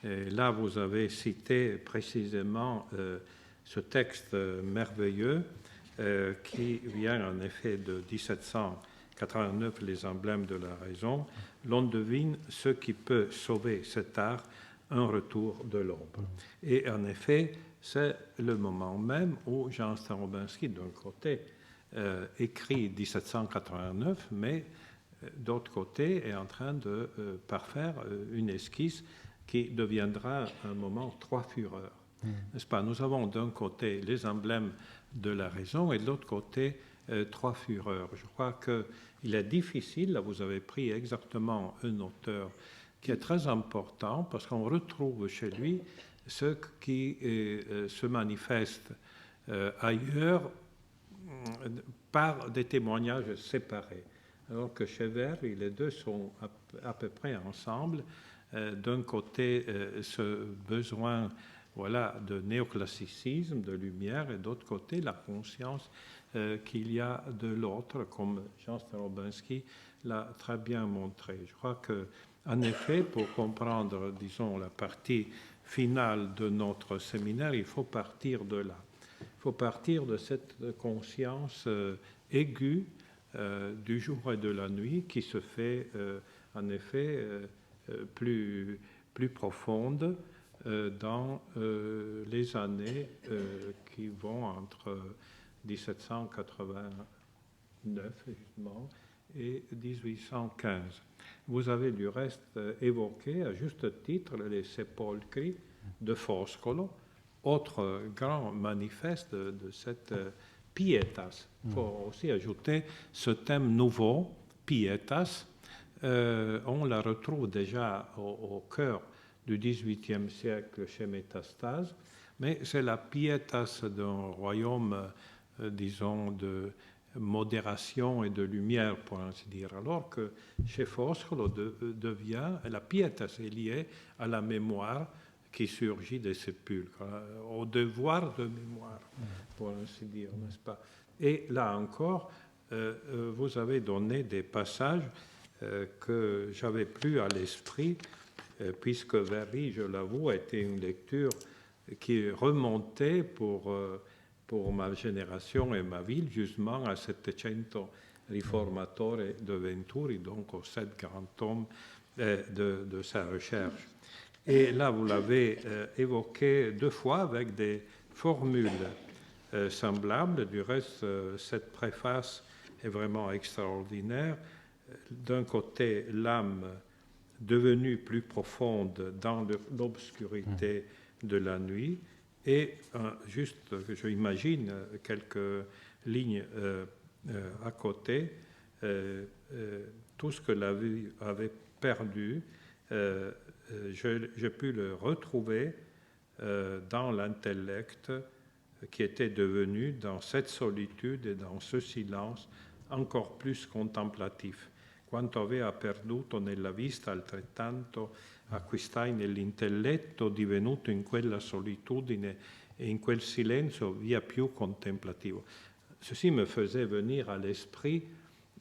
Et là, vous avez cité précisément ce texte merveilleux qui vient en effet de 1789, Les emblèmes de la raison. L'on devine ce qui peut sauver cet art, un retour de l'ombre. Et en effet, c'est le moment même où Jean Starobinski, d'un côté, écrit 1789, mais d'autre côté, est en train de parfaire une esquisse qui deviendra un moment 3 fureurs. N'est-ce pas? Nous avons d'un côté les emblèmes de la raison et de l'autre côté 3 fureurs. Je crois qu'il est difficile, là vous avez pris exactement un auteur qui est très important parce qu'on retrouve chez lui ce qui se manifeste ailleurs par des témoignages séparés. Alors que chez Verri, les deux sont à peu près ensemble. D'un côté, ce besoin de néoclassicisme, de lumière, et d'autre côté, la conscience qu'il y a de l'autre, comme Jean Starobinski l'a très bien montré. Je crois qu'en effet, pour comprendre, disons, la partie finale de notre séminaire, il faut partir de là. Il faut partir de cette conscience aiguë du jour et de la nuit qui se fait en effet plus profonde dans les années qui vont entre 1789 justement et 1815. Vous avez du reste évoqué à juste titre les sepolcri de Foscolo, autre grand manifeste de cette pietas. Il faut aussi ajouter ce thème nouveau, pietas. On la retrouve déjà au cœur du XVIIIe siècle chez Métastase, mais c'est la pietas d'un royaume, disons, de modération et de lumière, pour ainsi dire, alors que chez Foscolo la pietas est liée à la mémoire qui surgit des sépulcres, au devoir de mémoire, pour ainsi dire, n'est-ce pas? Et là encore, vous avez donné des passages que j'avais plus à l'esprit, puisque Verri, je l'avoue, a été une lecture qui remontait pour ma génération et ma ville, justement à Settecento Riformatore de Venturi, donc aux 7 grands tomes de sa recherche. Et là, vous l'avez évoqué 2 fois avec des formules semblables. Du reste, cette préface est vraiment extraordinaire. D'un côté, l'âme devenue plus profonde dans l'obscurité de la nuit, et juste, je imagine quelques lignes à côté, tout ce que la vue avait perdu, j'ai pu le retrouver dans l'intellect qui était devenu, dans cette solitude et dans ce silence, encore plus contemplatif. Quanto aveva perduto nella vista, altrettanto acquistai nell'intelletto, divenuto in quella solitudine et in quel silenzio via più contemplativo. Ceci me faisait venir à l'esprit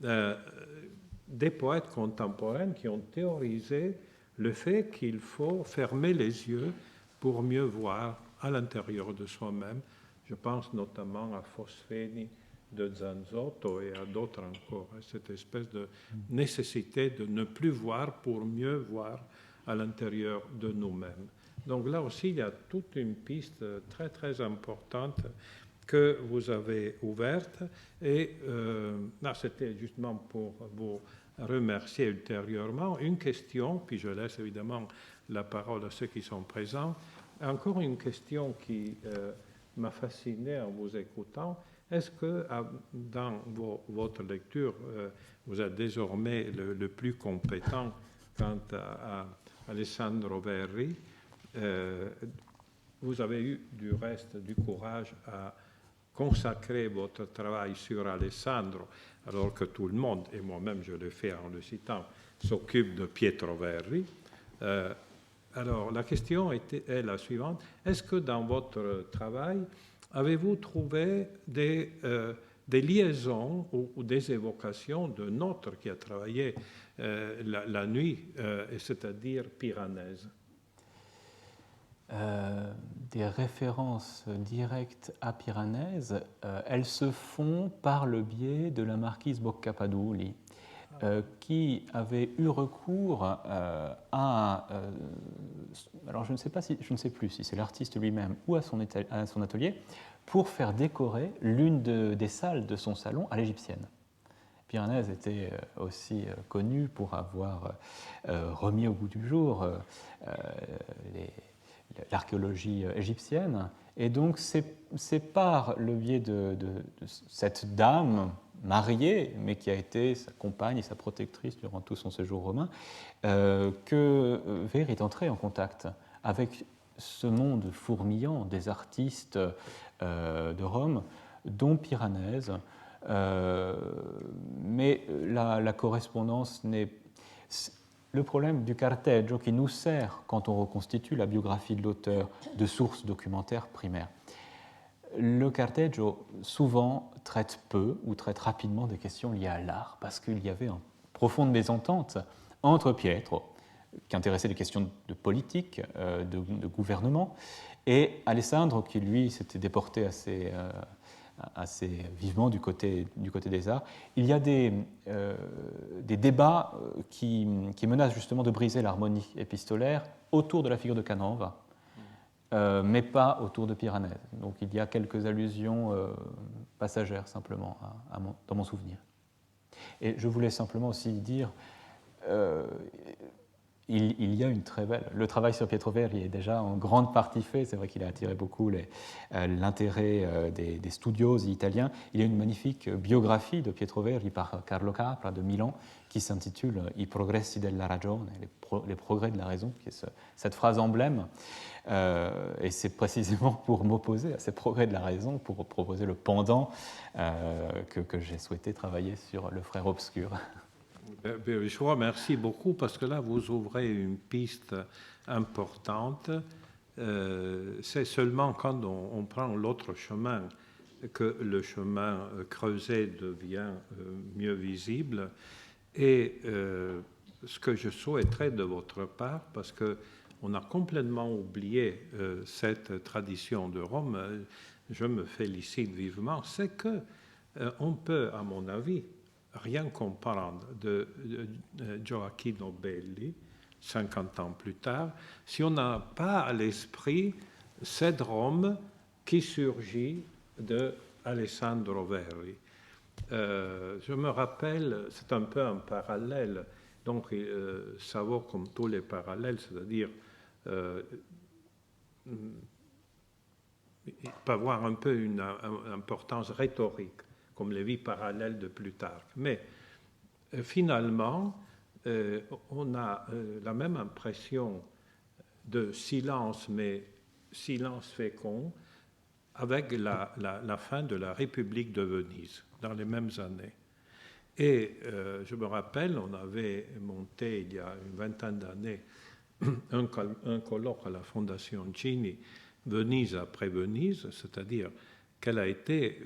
des poètes contemporains qui ont théorisé le fait qu'il faut fermer les yeux pour mieux voir à l'intérieur de soi-même. Je pense notamment à Fosfeni de Zanzotto et à d'autres encore, cette espèce de nécessité de ne plus voir pour mieux voir à l'intérieur de nous-mêmes. Donc là aussi, il y a toute une piste très très importante que vous avez ouverte, et là c'était justement pour vous remercier ultérieurement. Une question, puis je laisse évidemment la parole à ceux qui sont présents. Encore une question qui m'a fasciné en vous écoutant. Est-ce que dans votre lecture, vous êtes désormais le plus compétent quant à Alessandro Verri? Vous avez eu du reste du courage à consacrer votre travail sur Alessandro, alors que tout le monde, et moi-même je le fais en le citant, s'occupe de Pietro Verri. Alors la question est la suivante. Est-ce que dans votre travail, avez-vous trouvé des liaisons ou des évocations d'un autre qui a travaillé la nuit, c'est-à-dire Piranèse? Des références directes à Piranèse, elles se font par le biais de la marquise Boccapaduli, qui avait eu recours à alors je ne sais plus si c'est l'artiste lui-même ou à son atelier, pour faire décorer l'une des salles de son salon à l'égyptienne. Piranèse était aussi connu pour avoir remis au goût du jour l'archéologie égyptienne, et donc c'est par le biais de cette dame mariée, mais qui a été sa compagne et sa protectrice durant tout son séjour romain, que Verri est entré en contact avec ce monde fourmillant des artistes de Rome, dont Piranèse, mais la correspondance n'est... Le problème du carteggio qui nous sert, quand on reconstitue la biographie de l'auteur, de source documentaire primaire. Le carteggio, souvent, traite peu ou traite rapidement des questions liées à l'art, parce qu'il y avait un profonde mésentente entre Pietro, qui intéressait les questions de politique, de gouvernement, et Alessandro, qui lui s'était déporté assez vivement du côté des arts. Il y a des débats qui menacent justement de briser l'harmonie épistolaire autour de la figure de Canova, mais pas autour de Piranèse. Donc il y a quelques allusions passagères simplement dans mon souvenir. Et je voulais simplement aussi dire, il y a une très belle... Le travail sur Pietro Verri est déjà en grande partie fait. C'est vrai qu'il a attiré beaucoup l'intérêt des studiosi italiens. Il y a une magnifique biographie de Pietro Verri par Carlo Capra de Milan qui s'intitule I progressi della ragione, les progrès de la raison, qui est cette phrase emblème. Et c'est précisément pour m'opposer à ces progrès de la raison, pour proposer le pendant que j'ai souhaité travailler sur le frère obscur. Je vous remercie beaucoup parce que là, vous ouvrez une piste importante. C'est seulement quand on prend l'autre chemin que le chemin creusé devient mieux visible. Et ce que je souhaiterais de votre part, parce qu'on a complètement oublié cette tradition de Rome, je me félicite vivement, c'est qu'on peut, à mon avis, rien comprendre de Gioacchino Belli, 50 ans plus tard, si on n'a pas à l'esprit cette Rome qui surgit de Alessandro Verri. Je me rappelle, c'est un peu un parallèle, donc ça vaut comme tous les parallèles, c'est-à-dire il peut avoir un peu une importance rhétorique, comme les vies parallèles de Plutarque. Mais finalement, on a la même impression de silence, mais silence fécond, avec la fin de la République de Venise, dans les mêmes années. Et je me rappelle, on avait monté il y a une vingtaine d'années un colloque à la Fondation Gini, Venise après Venise, c'est-à-dire quelle a été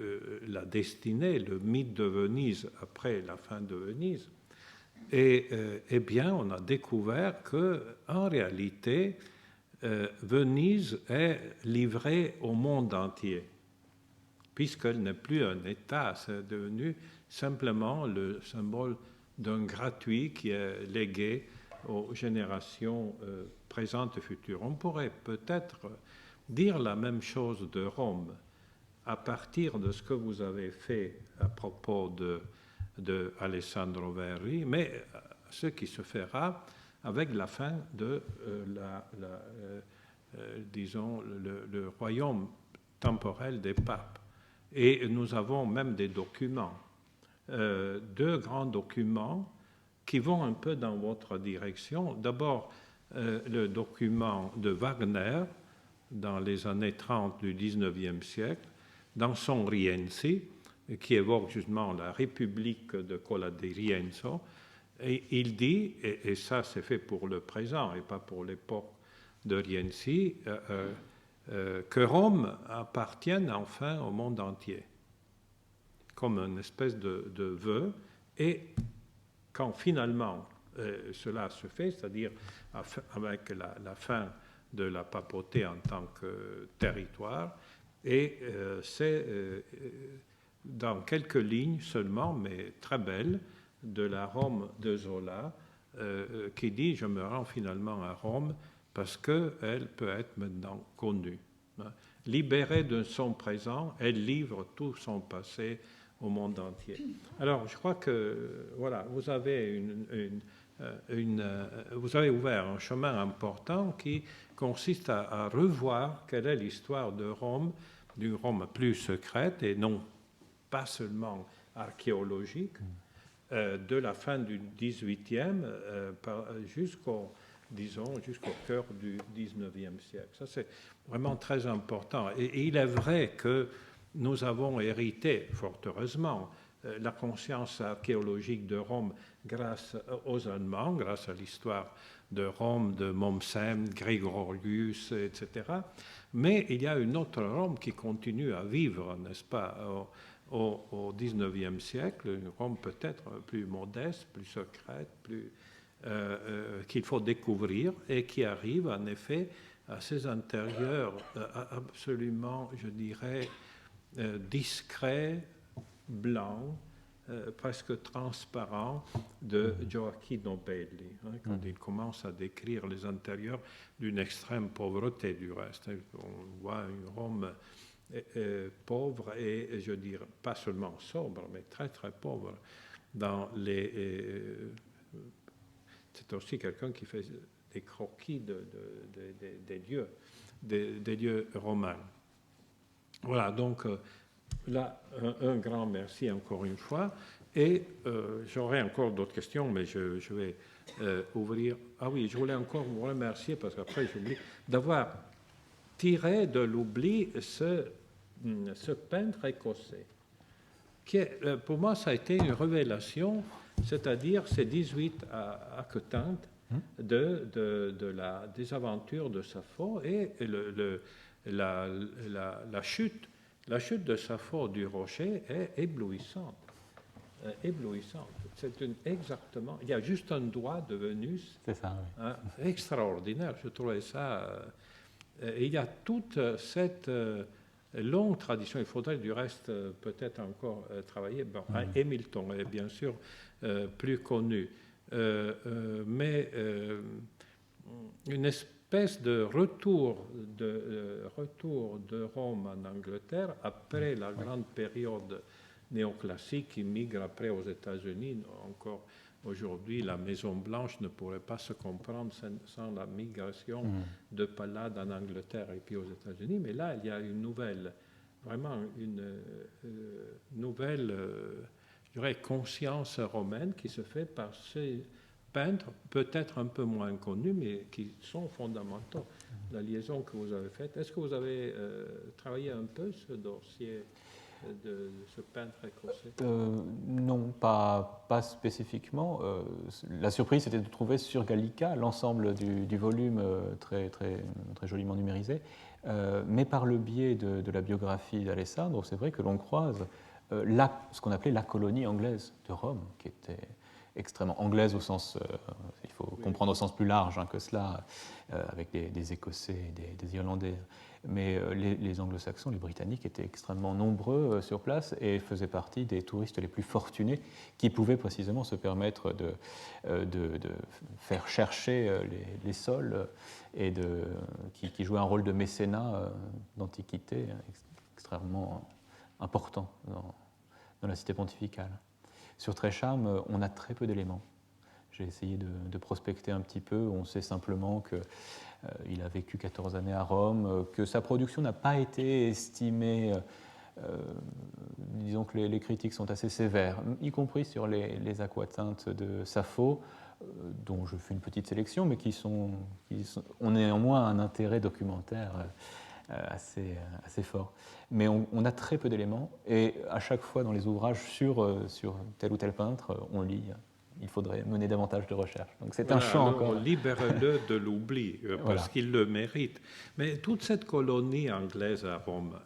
la destinée, le mythe de Venise après la fin de Venise. Et eh bien, on a découvert qu'en réalité, Venise est livrée au monde entier, puisqu'elle n'est plus un État, c'est devenu simplement le symbole d'un gratuit qui est légué aux générations présentes et futures. On pourrait peut-être dire la même chose de Rome, à partir de ce que vous avez fait à propos de Alessandro Verri, mais ce qui se fera avec la fin de disons, le royaume temporel des papes. Et nous avons même des documents, deux grands documents qui vont un peu dans votre direction. D'abord, le document de Wagner, dans les années 30 du 19e siècle, dans son Rienzi, qui évoque justement la République de Cola di Rienzo, et il dit, et ça c'est fait pour le présent et pas pour l'époque de Rienzi, que Rome appartienne enfin au monde entier, comme une espèce de vœu, et quand finalement cela se fait, c'est-à-dire avec la fin de la papauté en tant que territoire, et c'est dans quelques lignes seulement, mais très belles, de la Rome de Zola, qui dit « Je me rends finalement à Rome parce qu'elle peut être maintenant connue. » Libérée de son présent, elle livre tout son passé au monde entier. Alors, je crois que voilà, vous avez vous avez ouvert un chemin important qui consiste à revoir quelle est l'histoire de Rome, d'une Rome plus secrète et non pas seulement archéologique, de la fin du XVIIIe jusqu'au cœur du XIXe siècle. Ça, c'est vraiment très important. Et il est vrai que nous avons hérité, fort heureusement, la conscience archéologique de Rome grâce aux Allemands, grâce à l'histoire de Rome, de Mommsen, Gregorius, etc. Mais il y a une autre Rome qui continue à vivre, n'est-ce pas, au XIXe siècle, une Rome peut-être plus modeste, plus secrète, qu'il faut découvrir et qui arrive en effet à ces intérieurs absolument, je dirais, discrets, blancs, presque transparents de Gioacchino Belli, quand il commence à décrire les intérieurs d'une extrême pauvreté du reste. On voit une Rome pauvre et, je dirais, pas seulement sobre, mais très très pauvre. C'est aussi quelqu'un qui fait des croquis des lieux romains. Voilà, donc là, un grand merci encore une fois. Et j'aurai encore d'autres questions, mais je vais ouvrir. Ah oui, je voulais encore vous remercier, parce qu'après j'oublie, d'avoir tiré de l'oubli ce peintre écossais, qui est, pour moi, ça a été une révélation, c'est-à-dire ces 18 aquetantes des aventures de Sappho et la chute de Sappho du rocher est éblouissante. Éblouissante. Exactement. Il y a juste un doigt de Vénus. C'est ça, oui. Extraordinaire. Je trouvais ça. Et il y a toute cette longue tradition. Il faudrait du reste peut-être encore travailler. Bon, Hamilton est bien sûr plus connu. Mais une espèce de retour de Rome en Angleterre après la grande période néoclassique qui migre après aux États-Unis. Encore aujourd'hui, la Maison-Blanche ne pourrait pas se comprendre sans la migration de Pallade en Angleterre et puis aux États-Unis. Mais là, il y a vraiment une nouvelle, je dirais, conscience romaine qui se fait par ces peintres, peut-être un peu moins connus, mais qui sont fondamentaux. La liaison que vous avez faite, est-ce que vous avez travaillé un peu ce dossier de ce peintre écossais? Non, pas spécifiquement. La surprise, c'était de trouver sur Gallica l'ensemble du volume très, très, très joliment numérisé. Mais par le biais de la biographie d'Alessandro, c'est vrai que l'on croise ce qu'on appelait la colonie anglaise de Rome, qui était extrêmement anglaise au sens, il faut comprendre au sens plus large que cela, avec des Écossais et des Irlandais. Mais les Anglo-Saxons, les Britanniques étaient extrêmement nombreux sur place et faisaient partie des touristes les plus fortunés qui pouvaient précisément se permettre de faire chercher les sols et qui jouaient un rôle de mécénat d'antiquité extrêmement important dans la cité pontificale. Sur Tresham, on a très peu d'éléments. J'ai essayé de prospecter un petit peu. On sait simplement qu'il a vécu 14 années à Rome, que sa production n'a pas été estimée. Disons que les critiques sont assez sévères, y compris sur les aquateintes de Sappho, dont je fais une petite sélection, mais qui ont néanmoins un intérêt documentaire assez fort. Mais on a très peu d'éléments, et à chaque fois dans les ouvrages sur tel ou tel peintre, on lit il faudrait mener davantage de recherches. Donc c'est un champ encore. Libérez-le de l'oubli, parce Voilà. qu'il le mérite. Mais toute cette colonie anglaise à Rome,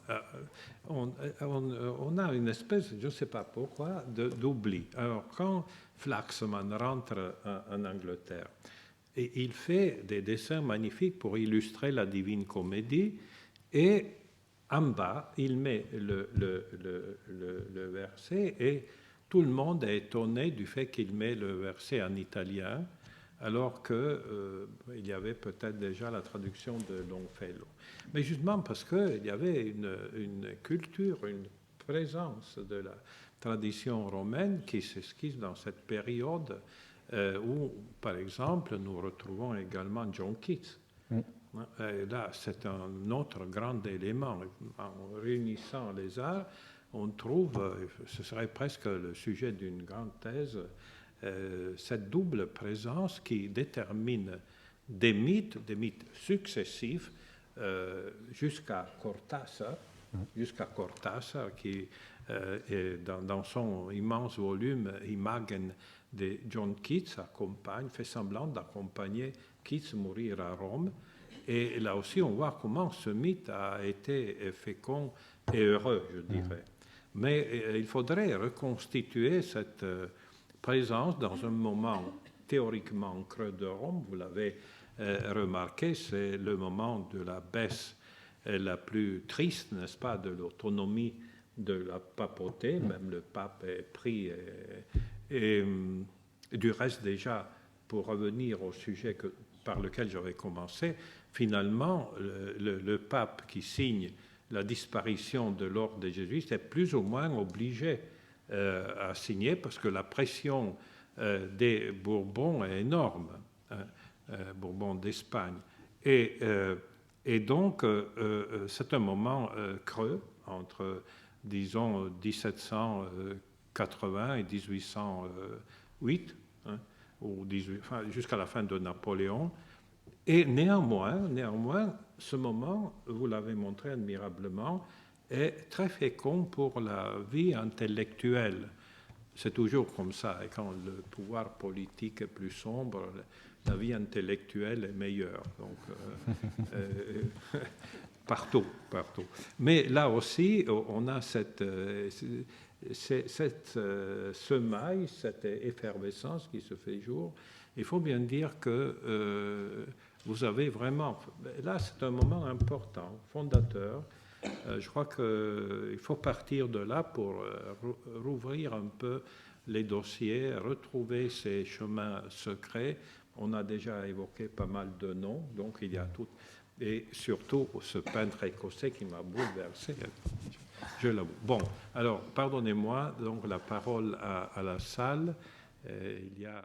on a une espèce, je ne sais pas pourquoi, d'oubli. Alors quand Flaxman rentre en Angleterre, et il fait des dessins magnifiques pour illustrer la Divine Comédie, et en bas, il met le verset, et tout le monde est étonné du fait qu'il met le verset en italien, alors qu'il y avait peut-être déjà la traduction de Longfellow. Mais justement parce qu'il y avait une culture, une présence de la tradition romaine qui s'esquisse dans cette période où, par exemple, nous retrouvons également John Keats. Et là, c'est un autre grand élément. En réunissant les arts, on trouve, ce serait presque le sujet d'une grande thèse, cette double présence qui détermine des mythes successifs jusqu'à Cortázar, qui dans son immense volume Imagen de John Keats fait semblant d'accompagner Keats mourir à Rome. Et là aussi, on voit comment ce mythe a été fécond et heureux, je dirais. Mais il faudrait reconstituer cette présence dans un moment théoriquement creux de Rome. Vous l'avez remarqué, c'est le moment de la baisse la plus triste, n'est-ce pas, de l'autonomie de la papauté. Même le pape est pris. Et du reste, déjà, pour revenir au sujet par lequel j'avais commencé, finalement, le pape qui signe la disparition de l'ordre des jésuites est plus ou moins obligé à signer parce que la pression des Bourbons est énorme, Bourbons d'Espagne. Et donc, c'est un moment creux entre, disons, 1780 et 1808, jusqu'à la fin de Napoléon. Et néanmoins, ce moment, vous l'avez montré admirablement, est très fécond pour la vie intellectuelle. C'est toujours comme ça, et quand le pouvoir politique est plus sombre, la vie intellectuelle est meilleure. Donc, partout. Mais là aussi, on a cette semaille, cette effervescence qui se fait jour. Il faut bien dire que vous avez vraiment... Là, c'est un moment important, fondateur. Je crois qu'il faut partir de là pour rouvrir un peu les dossiers, retrouver ces chemins secrets. On a déjà évoqué pas mal de noms, donc il y a tout... Et surtout, ce peintre écossais qui m'a bouleversé, je l'avoue. Bon, alors, pardonnez-moi, donc la parole à la salle. Il y a...